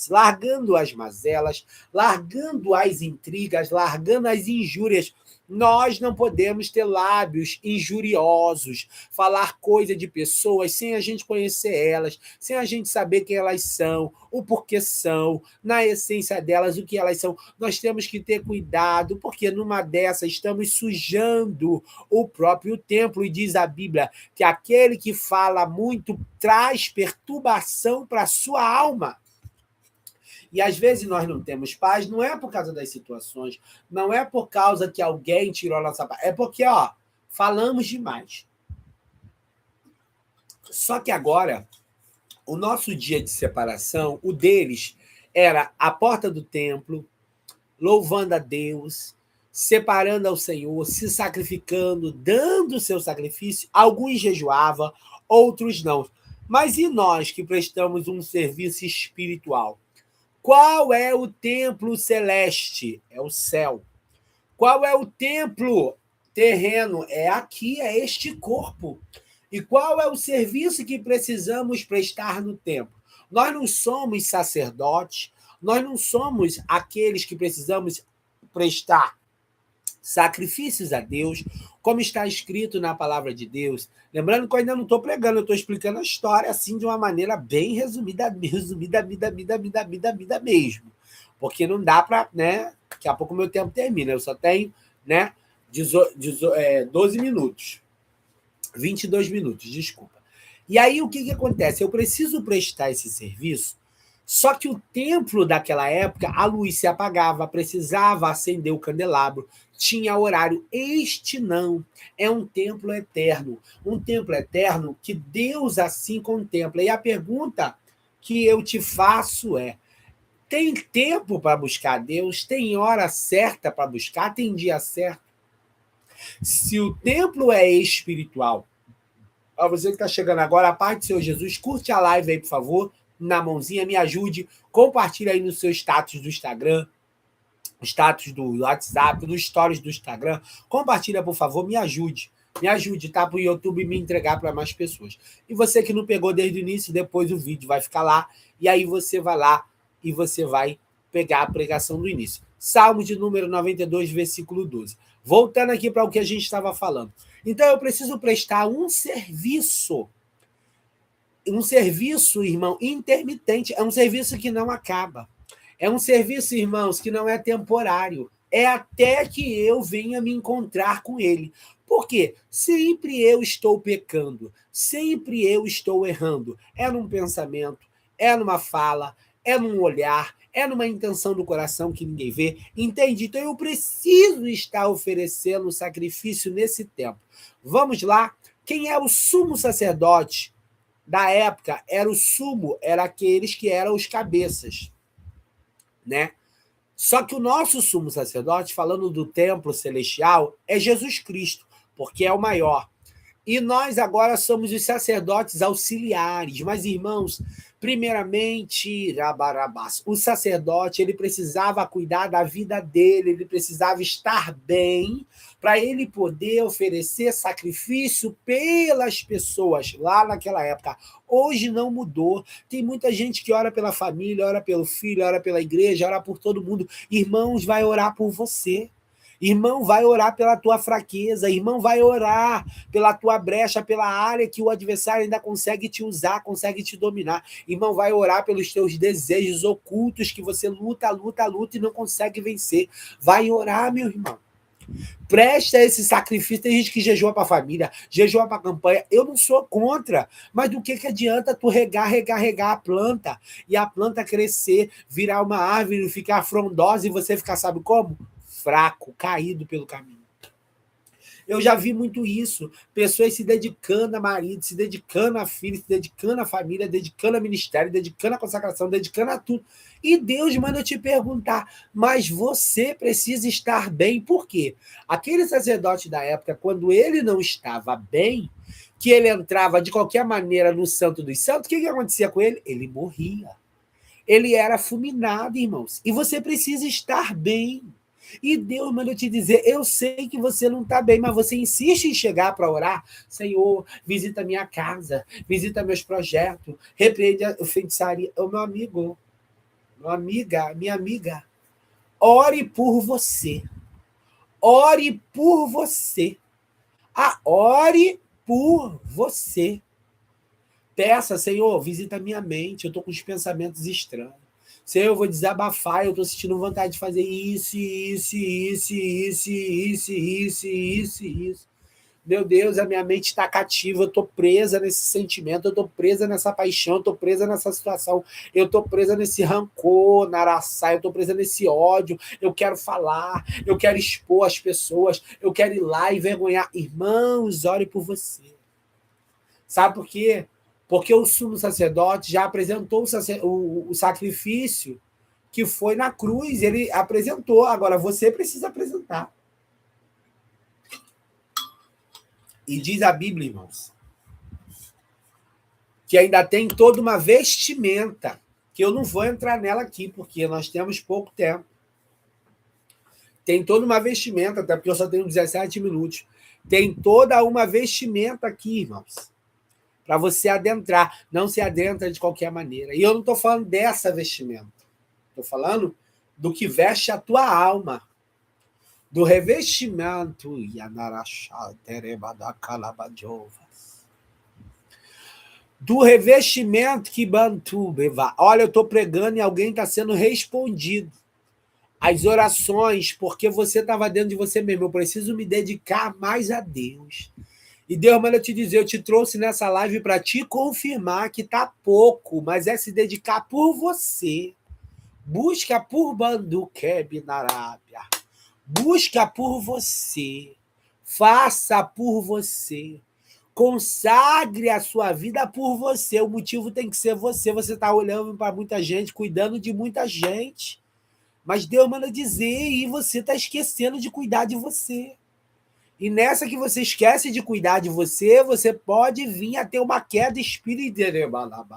largando as mazelas, largando as intrigas, largando as injúrias. Nós não podemos ter lábios injuriosos, falar coisa de pessoas sem a gente conhecer elas, sem a gente saber quem elas são, o porquê são, na essência delas, o que elas são. Nós temos que ter cuidado, porque numa dessas estamos sujando o próprio templo, e diz a Bíblia que aquele que fala muito traz perturbação para a sua alma. E às vezes nós não temos paz, não é por causa das situações, não é por causa que alguém tirou a nossa paz, é porque, falamos demais. Só que agora, o nosso dia de separação, o deles, era a porta do templo, louvando a Deus, separando ao Senhor, se sacrificando, dando o seu sacrifício. Alguns jejuavam, outros não. Mas e nós que prestamos um serviço espiritual? Qual é o templo celeste? É o céu. Qual é o templo terreno? É aqui, é este corpo. E qual é o serviço que precisamos prestar no templo? Nós não somos sacerdotes, nós não somos aqueles que precisamos prestar sacrifícios a Deus, como está escrito na palavra de Deus. Lembrando que eu ainda não estou pregando, eu estou explicando a história assim de uma maneira bem resumida mesmo. Porque não dá para, né? Daqui a pouco o meu tempo termina, eu só tenho, né, 12 minutos. 22 minutos, desculpa. E aí o que acontece? Eu preciso prestar esse serviço, só que o templo daquela época, a luz se apagava, precisava acender o candelabro, tinha horário. Este não, é um templo eterno que Deus assim contempla. E a pergunta que eu te faço é: tem tempo para buscar Deus? Tem hora certa para buscar? Tem dia certo? Se o templo é espiritual, a você que está chegando agora, a paz do Senhor Jesus, curte a live aí, por favor, na mãozinha, me ajude, compartilha aí no seu status do Instagram, status do WhatsApp, nos stories do Instagram, compartilha, por favor, me ajude, tá? Para o YouTube me entregar para mais pessoas. E você que não pegou desde o início, depois o vídeo vai ficar lá, e aí você vai lá e você vai pegar a pregação do início. Salmo de número 92, versículo 12. Voltando aqui para o que a gente estava falando. Então, eu preciso prestar um serviço, irmão, intermitente. É um serviço que não acaba. É um serviço, irmãos, que não é temporário. É até que eu venha me encontrar com ele. Por quê? Sempre eu estou pecando. Sempre eu estou errando. É num pensamento, é numa fala, é num olhar, é numa intenção do coração que ninguém vê. Entende? Então eu preciso estar oferecendo um sacrifício nesse tempo. Vamos lá? Quem é o sumo sacerdote da época? Era aqueles que eram os cabeças. né? Só que o nosso sumo sacerdote, falando do templo celestial, é Jesus Cristo, porque é o maior. E nós agora somos os sacerdotes auxiliares. Mas, irmãos, primeiramente, Rabarabás, o sacerdote ele precisava cuidar da vida dele, ele precisava estar bem para ele poder oferecer sacrifício pelas pessoas lá naquela época. Hoje não mudou. Tem muita gente que ora pela família, ora pelo filho, ora pela igreja, ora por todo mundo. Irmãos, vai orar por você. Irmão, vai orar pela tua fraqueza. Irmão, vai orar pela tua brecha, pela área que o adversário ainda consegue te usar, consegue te dominar. Irmão, vai orar pelos teus desejos ocultos que você luta, luta, luta e não consegue vencer. Vai orar, meu irmão. Presta esse sacrifício. Tem gente que jejua para a família, jejua para a campanha. Eu não sou contra, mas do que adianta tu regar a planta e a planta crescer, virar uma árvore, ficar frondosa e você ficar, sabe como? Fraco, caído pelo caminho. Eu já vi muito isso. Pessoas se dedicando a marido, se dedicando a filho, se dedicando à família, dedicando a ministério, dedicando à consagração, dedicando a tudo. E Deus manda eu te perguntar, mas você precisa estar bem. Por quê? Aquele sacerdote da época, quando ele não estava bem, que ele entrava de qualquer maneira no Santo dos Santos, o que acontecia com ele? Ele morria. Ele era fulminado, irmãos. E você precisa estar bem. E Deus manda eu te dizer, eu sei que você não está bem, mas você insiste em chegar para orar. Senhor, visita minha casa, visita meus projetos, repreende a feitiçaria. Ô, meu amigo, minha amiga, ore por você. Ore por você. Ore por você. Peça, Senhor, visita minha mente, eu estou com os pensamentos estranhos. Senhor, eu vou desabafar, eu estou sentindo vontade de fazer isso. Meu Deus, a minha mente está cativa, eu estou presa nesse sentimento, eu estou presa nessa paixão, eu estou presa nessa situação, eu estou presa nesse rancor, naraçá, eu estou presa nesse ódio, eu quero falar, eu quero expor as pessoas, eu quero ir lá e envergonhar. Irmãos, ore por você. Sabe por quê? Porque o sumo sacerdote já apresentou o sacrifício que foi na cruz. Ele apresentou. Agora, você precisa apresentar. E diz a Bíblia, irmãos, que ainda tem toda uma vestimenta, que eu não vou entrar nela aqui, porque nós temos pouco tempo. Tem toda uma vestimenta, até porque eu só tenho 17 minutos. Tem toda uma vestimenta aqui, irmãos, para você adentrar. Não se adentra de qualquer maneira. E eu não estou falando dessa vestimenta. Estou falando do que veste a tua alma. Do revestimento. Do revestimento que Bantubeva. Olha, eu estou pregando e alguém está sendo respondido. As orações, porque você estava dentro de você mesmo. Eu preciso me dedicar mais a Deus. E Deus manda eu te dizer, eu te trouxe nessa live para te confirmar que tá pouco, mas é se dedicar por você. Busca por Banduqueb na Arábia. Busca por você. Faça por você. Consagre a sua vida por você. O motivo tem que ser você. Você está olhando para muita gente, cuidando de muita gente. Mas Deus manda dizer e você está esquecendo de cuidar de você. E nessa que você esquece de cuidar de você, você pode vir a ter uma queda espiritual.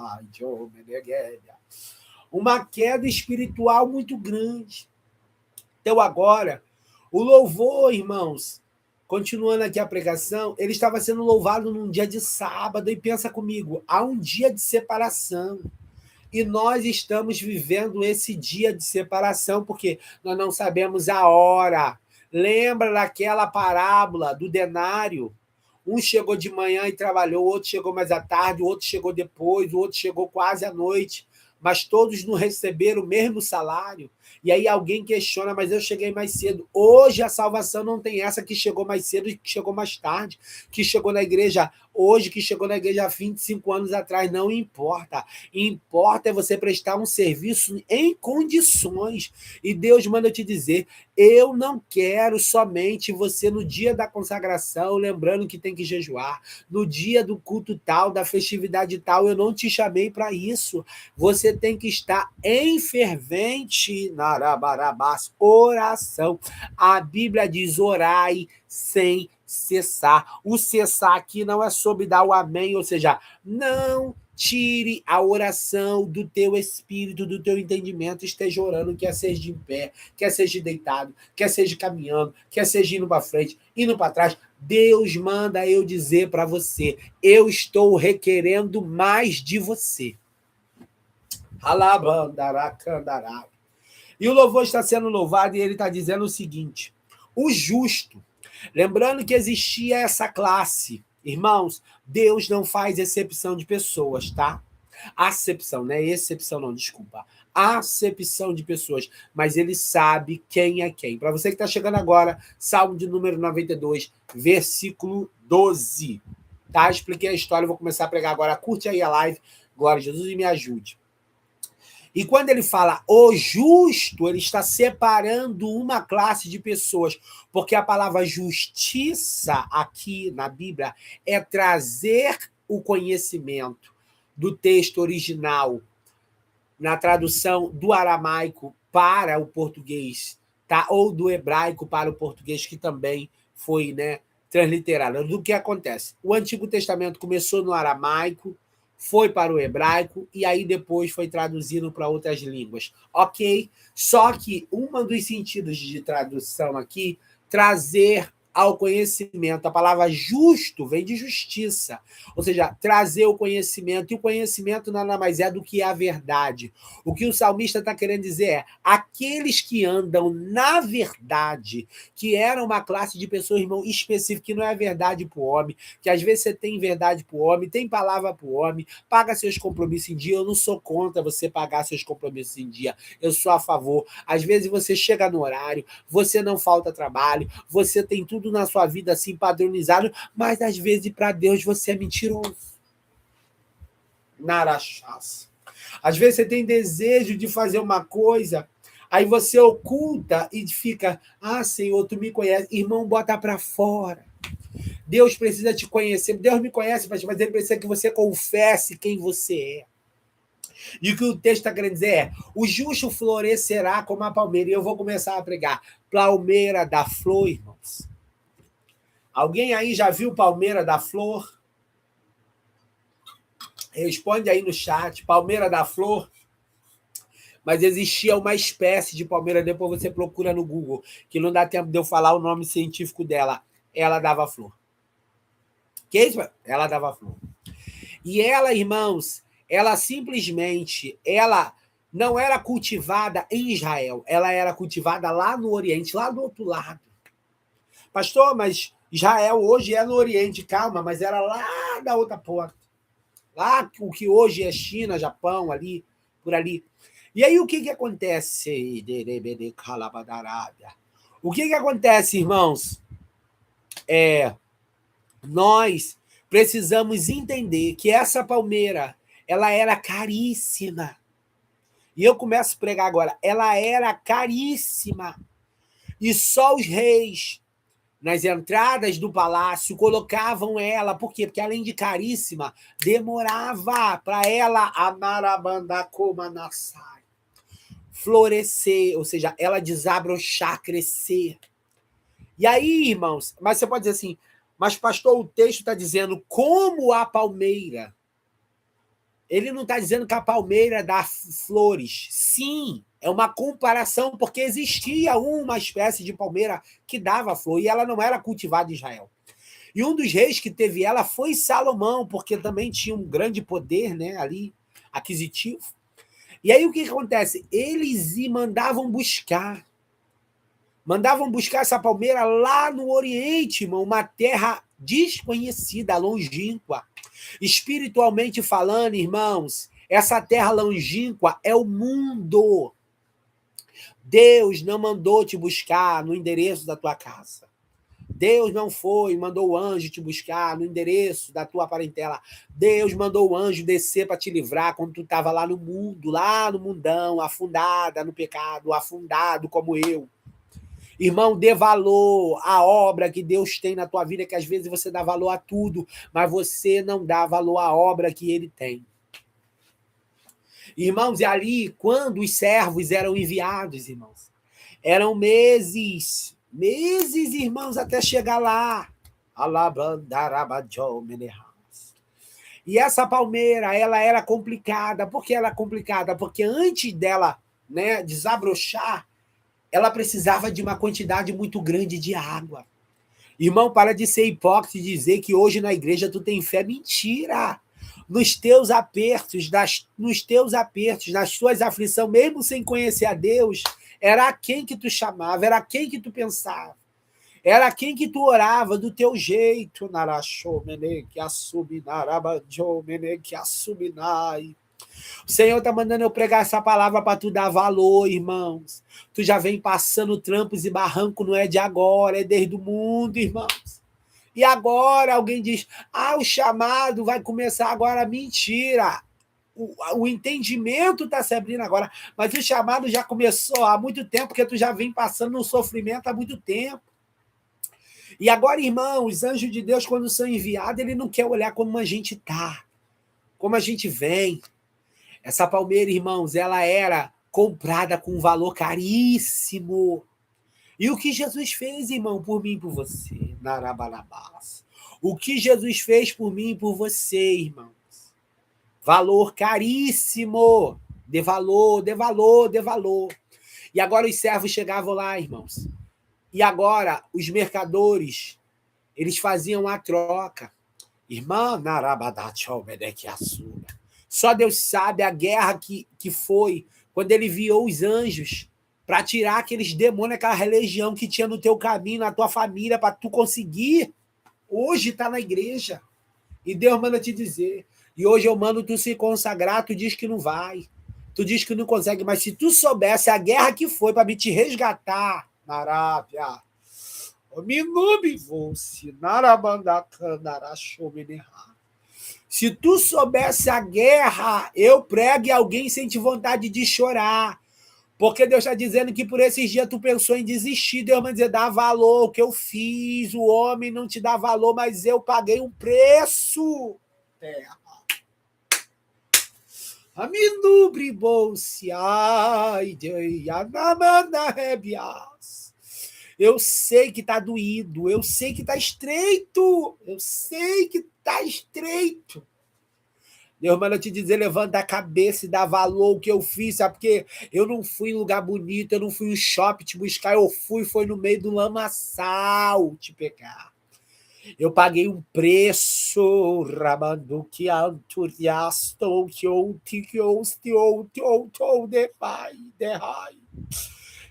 Uma queda espiritual muito grande. Então, agora, o louvor, irmãos, continuando aqui a pregação, ele estava sendo louvado num dia de sábado, e pensa comigo, há um dia de separação. E nós estamos vivendo esse dia de separação, porque nós não sabemos a hora. Lembra daquela parábola do denário? Um chegou de manhã e trabalhou, o outro chegou mais à tarde, o outro chegou depois, o outro chegou quase à noite, mas todos não receberam o mesmo salário. E aí alguém questiona, mas eu cheguei mais cedo. Hoje a salvação não tem essa que chegou mais cedo e que chegou mais tarde, que chegou na igreja hoje, que chegou na igreja há 25 anos atrás. Não importa. Importa é você prestar um serviço em condições. E Deus manda eu te dizer, eu não quero somente você no dia da consagração, lembrando que tem que jejuar, no dia do culto tal, da festividade tal, eu não te chamei para isso. Você tem que estar em fervente narabarabás, oração. A Bíblia diz orai sem cessar. O cessar aqui não é sobre dar o amém, ou seja, não tire a oração do teu espírito, do teu entendimento, esteja orando, quer seja em pé, quer seja deitado, quer seja caminhando, quer seja indo para frente, indo para trás. Deus manda eu dizer para você, eu estou requerendo mais de você. Alabandaracandara. E o louvor está sendo louvado e ele está dizendo o seguinte, o justo, lembrando que existia essa classe, irmãos, Deus não faz exceção de pessoas, tá? Acepção, né? Excepção não, desculpa. Acepção de pessoas, mas ele sabe quem é quem. Para você que está chegando agora, Salmo de número 92, versículo 12. Tá? Expliquei a história, vou começar a pregar agora. Curte aí a live, glória a Jesus, e me ajude. E quando ele fala o justo, ele está separando uma classe de pessoas, porque a palavra justiça aqui na Bíblia é trazer o conhecimento do texto original, na tradução do aramaico para o português, tá? Ou do hebraico para o português, que também foi, né, transliterado. Do que acontece? O Antigo Testamento começou no aramaico, foi para o hebraico e aí depois foi traduzido para outras línguas. Ok? Só que um dos sentidos de tradução aqui, trazer ao conhecimento. A palavra justo vem de justiça, ou seja, trazer o conhecimento, e o conhecimento nada mais é do que a verdade. O que o salmista está querendo dizer é, aqueles que andam na verdade, que era uma classe de pessoas, irmão, específica, que não é verdade para o homem, que às vezes você tem verdade para o homem, tem palavra para o homem, paga seus compromissos em dia. Eu não sou contra você pagar seus compromissos em dia, eu sou a favor. Às vezes você chega no horário, você não falta trabalho, você tem tudo na sua vida assim padronizado, mas às vezes para Deus você é mentiroso. Narachás. Às vezes você tem desejo de fazer uma coisa, aí você oculta e fica, Senhor, tu me conhece. Irmão, bota para fora. Deus precisa te conhecer. Deus me conhece, mas ele precisa que você confesse quem você é. E o que o texto está querendo dizer é, o justo florescerá como a palmeira. E eu vou começar a pregar. Palmeira da flor, irmãos. Alguém aí já viu palmeira da flor? Responde aí no chat. Palmeira da flor. Mas existia uma espécie de palmeira, depois você procura no Google, que não dá tempo de eu falar o nome científico dela. Ela dava flor. Que isso? Ela dava flor. E ela, irmãos, ela simplesmente, ela não era cultivada em Israel, ela era cultivada lá no Oriente, lá do outro lado. Pastor, mas Israel hoje é no Oriente, calma, mas era lá da outra porta. Lá o que hoje é China, Japão, ali, por ali. E aí o que acontece? O que acontece, irmãos? Nós precisamos entender que essa palmeira, ela era caríssima. E eu começo a pregar agora. Ela era caríssima. E só os reis, nas entradas do palácio, colocavam ela. Por quê? Porque além de caríssima, demorava para ela, Amarabandacomanassai, florescer, ou seja, ela desabrochar, crescer. E aí, irmãos, mas você pode dizer assim, mas pastor, o texto está dizendo como a palmeira. Ele não está dizendo que a palmeira dá flores. Sim, é uma comparação, porque existia uma espécie de palmeira que dava flor, e ela não era cultivada em Israel. E um dos reis que teve ela foi Salomão, porque também tinha um grande poder, né, ali, aquisitivo. E aí o que acontece? Eles mandavam buscar essa palmeira lá no Oriente, irmão, uma terra desconhecida, longínqua. Espiritualmente falando, irmãos, essa terra longínqua é o mundo. Deus não mandou te buscar no endereço da tua casa. Deus não foi, mandou o anjo te buscar no endereço da tua parentela. Deus mandou o anjo descer para te livrar quando tu estava lá no mundo, lá no mundão, afundada no pecado, afundado como eu. Irmão, dê valor à obra que Deus tem na tua vida, que às vezes você dá valor a tudo, mas você não dá valor à obra que ele tem. Irmãos, e ali, quando os servos eram enviados, irmãos, eram meses, irmãos, até chegar lá. E essa palmeira, ela era complicada. Por que ela é complicada? Porque antes dela, né, desabrochar, ela precisava de uma quantidade muito grande de água. Irmão, para de ser hipócrita e dizer que hoje na igreja tu tem fé. Mentira! Nos teus apertos, nas tuas aflições, mesmo sem conhecer a Deus, era a quem que tu chamava, era a quem que tu pensava, era a quem que tu orava do teu jeito. O Senhor está mandando eu pregar essa palavra para tu dar valor, irmãos. Tu já vem passando trampos e barranco, não é de agora, é desde o mundo, irmãos. E agora alguém diz, o chamado vai começar agora. Mentira! O entendimento está se abrindo agora, mas o chamado já começou há muito tempo, porque tu já vem passando no sofrimento há muito tempo. E agora, irmão, os anjos de Deus, quando são enviados, ele não quer olhar como a gente está, como a gente vem. Essa palmeira, irmãos, ela era comprada com um valor caríssimo. E o que Jesus fez, irmão, por mim e por você? Narabalabás. O que Jesus fez por mim e por você, irmãos? Valor caríssimo. De valor, de valor, de valor. E agora os servos chegavam lá, irmãos. E agora os mercadores, eles faziam a troca. Irmão, só Deus sabe a guerra que foi quando ele enviou os anjos para tirar aqueles demônios, aquela religião que tinha no teu caminho, na tua família, para tu conseguir hoje estar na igreja. E Deus manda te dizer. E hoje eu mando tu se consagrar, tu diz que não vai. Tu diz que não consegue, mas se tu soubesse a guerra que foi para me te resgatar, na Arábia, se tu soubesse a guerra, eu prego e alguém sente vontade de chorar. Porque Deus está dizendo que por esses dias tu pensou em desistir. Deus vai dizer, dá valor, o que eu fiz. O homem não te dá valor, mas eu paguei um preço. Terra. Aminubre bolse, ai, eu sei que tá doído, eu sei que tá estreito, Deus manda te dizer, levanta a cabeça e dá valor ao que eu fiz, sabe? Porque eu não fui em lugar bonito, eu não fui em shopping te buscar, foi no meio do lamaçal te pegar. Eu paguei um preço, Ramanduki Anturiasto,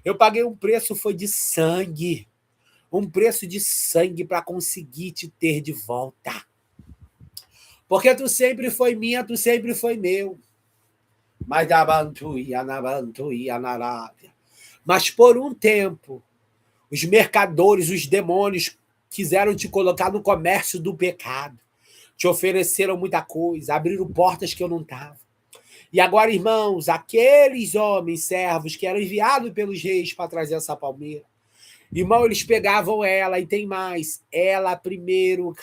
eu paguei um preço, foi de sangue, um preço de sangue para conseguir te ter de volta. Porque tu sempre foi minha, tu sempre foi meu. Mas por um tempo, os mercadores, os demônios, quiseram te colocar no comércio do pecado. Te ofereceram muita coisa, abriram portas que eu não estava. E agora, irmãos, aqueles homens, servos, que eram enviados pelos reis para trazer essa palmeira, irmão, eles pegavam ela, e tem mais. Ela primeiro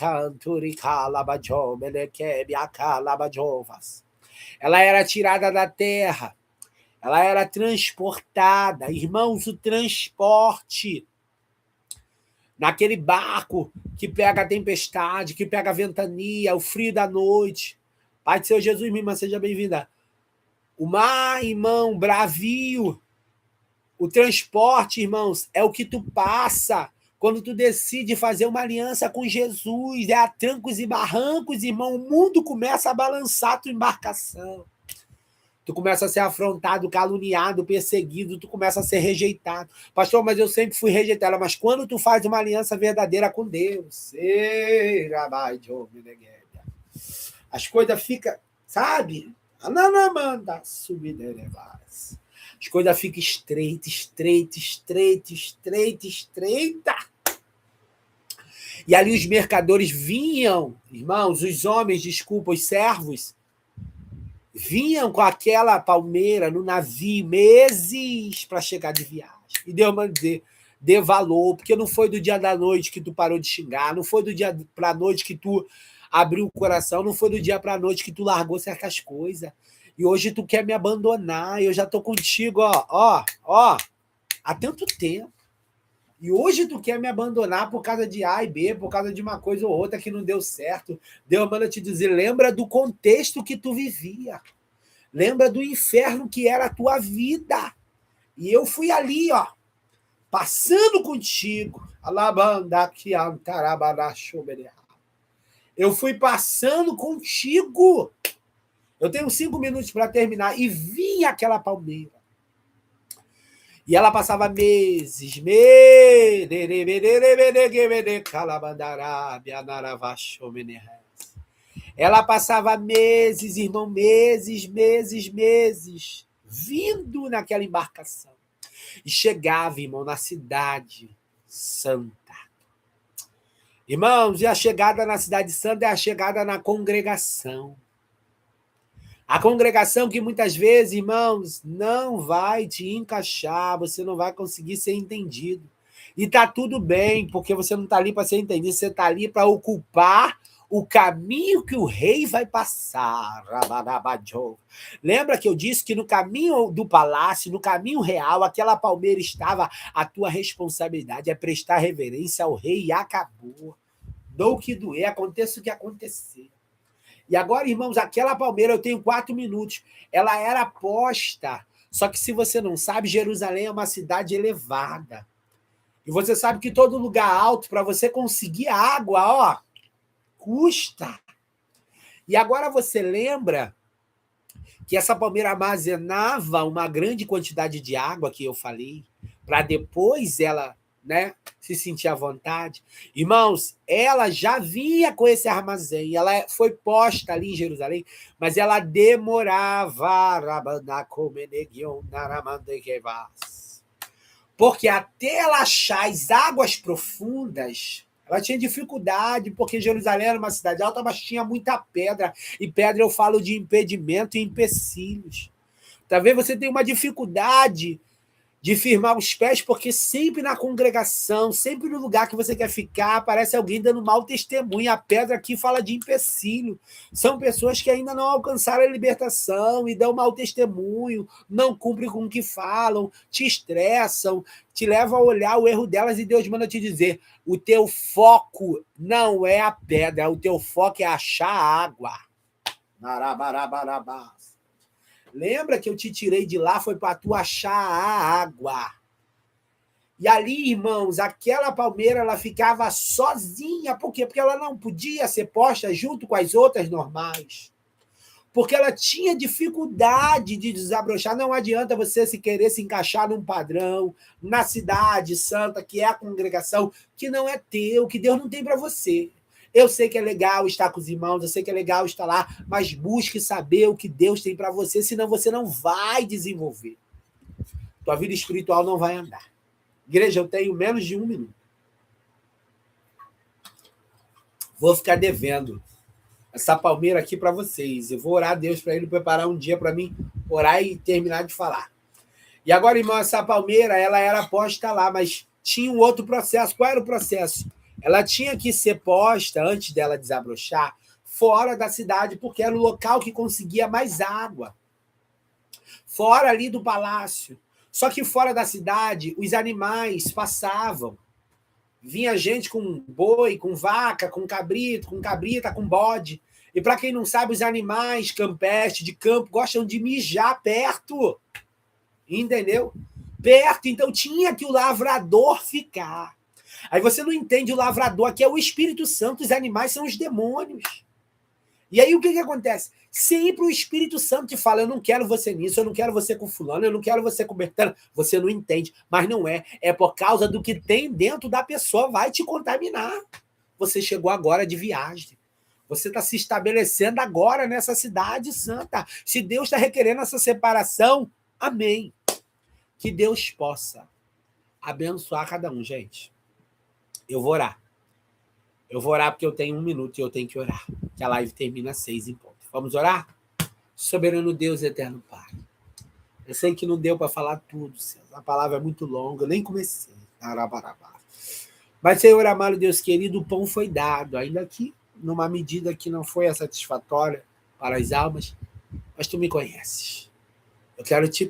ela era tirada da terra, ela era transportada. Irmãos, o transporte naquele barco que pega a tempestade, que pega a ventania, o frio da noite. Pai do Senhor Jesus, minha irmã, seja bem-vinda. O mar, irmão, bravio. O transporte, irmãos, é o que tu passa quando tu decide fazer uma aliança com Jesus. É a trancos e barrancos, irmão. O mundo começa a balançar a tua embarcação. Tu começa a ser afrontado, caluniado, perseguido, tu começa a ser rejeitado. Pastor, mas eu sempre fui rejeitado. Mas quando tu faz uma aliança verdadeira com Deus, as coisas ficam, sabe? As coisas ficam estreita. E ali os mercadores vinham, irmãos, os homens, desculpa, os servos, vinham com aquela palmeira no navio meses para chegar de viagem. E Deus manda dizer, dê valor, porque não foi do dia da noite que tu parou de xingar, não foi do dia para a noite que tu abriu o coração, não foi do dia para a noite que tu largou certas coisas. E hoje tu quer me abandonar, eu já tô contigo, há tanto tempo. E hoje tu quer me abandonar por causa de A e B, por causa de uma coisa ou outra que não deu certo. Deus manda te dizer, lembra do contexto que tu vivia. Lembra do inferno que era a tua vida. E eu fui ali, passando contigo. Eu fui passando contigo. Eu tenho 5 minutos para terminar. E vi aquela palmeira. E ela passava meses. Ela passava meses, irmão, meses, vindo naquela embarcação. E chegava, irmão, na cidade santa. Irmãos, e a chegada na cidade santa é a chegada na congregação. A congregação que muitas vezes, irmãos, não vai te encaixar, você não vai conseguir ser entendido. E tá tudo bem, porque você não está ali para ser entendido, você está ali para ocupar o caminho que o rei vai passar. Lembra que eu disse que no caminho do palácio, no caminho real, aquela palmeira estava, a tua responsabilidade é prestar reverência ao rei e acabou. Dou o que doer, aconteça o que acontecer. E agora, irmãos, aquela palmeira, eu tenho 4 minutos, ela era posta. Só que se você não sabe, Jerusalém é uma cidade elevada. E você sabe que todo lugar alto, para você conseguir água, custa. E agora você lembra que essa palmeira armazenava uma grande quantidade de água que eu falei, para depois ela, se sentir à vontade. Irmãos, ela já vinha com esse armazém, ela foi posta ali em Jerusalém, mas ela demorava, porque até ela achar as águas profundas, ela tinha dificuldade, porque Jerusalém era uma cidade alta, mas tinha muita pedra. E pedra eu falo de impedimento e empecilhos. Talvez você tenha uma dificuldade de firmar os pés, porque sempre na congregação, sempre no lugar que você quer ficar, aparece alguém dando mau testemunho. A pedra aqui fala de empecilho. São pessoas que ainda não alcançaram a libertação e dão mau testemunho, não cumprem com o que falam, te estressam, te levam a olhar o erro delas e Deus manda te dizer, o teu foco não é a pedra, o teu foco é achar a água. Barabarabarabar. Lembra que eu te tirei de lá, foi para tu achar a água. E ali, irmãos, aquela palmeira, ela ficava sozinha. Por quê? Porque ela não podia ser posta junto com as outras normais. Porque ela tinha dificuldade de desabrochar. Não adianta você se querer se encaixar num padrão, na cidade santa, que é a congregação, que não é teu, que Deus não tem para você. Eu sei que é legal estar com os irmãos, eu sei que é legal estar lá, mas busque saber o que Deus tem para você, senão você não vai desenvolver. Tua vida espiritual não vai andar. Igreja, eu tenho menos de 1 minuto. Vou ficar devendo essa palmeira aqui para vocês. Eu vou orar a Deus para ele preparar um dia para mim orar e terminar de falar. E agora, irmão, essa palmeira, ela era posta lá, mas tinha um outro processo. Qual era o processo? Ela tinha que ser posta, antes dela desabrochar, fora da cidade, porque era o local que conseguia mais água. Fora ali do palácio. Só que fora da cidade, os animais passavam. Vinha gente com boi, com vaca, com cabrito, com cabrita, com bode. E para quem não sabe, os animais campestres de campo gostam de mijar perto. Entendeu? Perto. Então tinha que o lavrador ficar. Aí você não entende o lavrador, que é o Espírito Santo, os animais são os demônios. E aí o que acontece? Sempre o Espírito Santo te fala, eu não quero você nisso, eu não quero você com fulano, eu não quero você com Bertano. Você não entende, mas não é. É por causa do que tem dentro da pessoa, vai te contaminar. Você chegou agora de viagem. Você está se estabelecendo agora nessa cidade santa. Se Deus está requerendo essa separação, amém. Que Deus possa abençoar cada um, gente. Eu vou orar. Eu vou orar porque eu tenho 1 minuto e eu tenho que orar. Que a live termina às 6 em ponto. Vamos orar? Soberano Deus, eterno Pai. Eu sei que não deu para falar tudo, Senhor. A palavra é muito longa, eu nem comecei. Mas, Senhor amado, Deus querido, o pão foi dado, ainda que numa medida que não foi satisfatória para as almas, mas tu me conheces. Eu quero te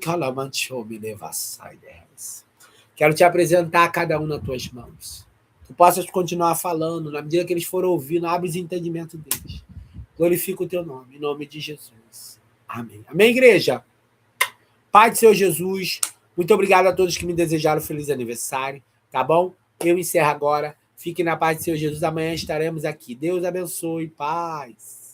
Quero te apresentar a cada um nas tuas mãos. Tu possas continuar falando, na medida que eles forem ouvindo, abre os entendimentos deles. Glorifica o teu nome, em nome de Jesus. Amém. Amém, igreja? Pai do Senhor Jesus, muito obrigado a todos que me desejaram feliz aniversário, tá bom? Eu encerro agora. Fique na paz do Senhor Jesus. Amanhã estaremos aqui. Deus abençoe. Paz.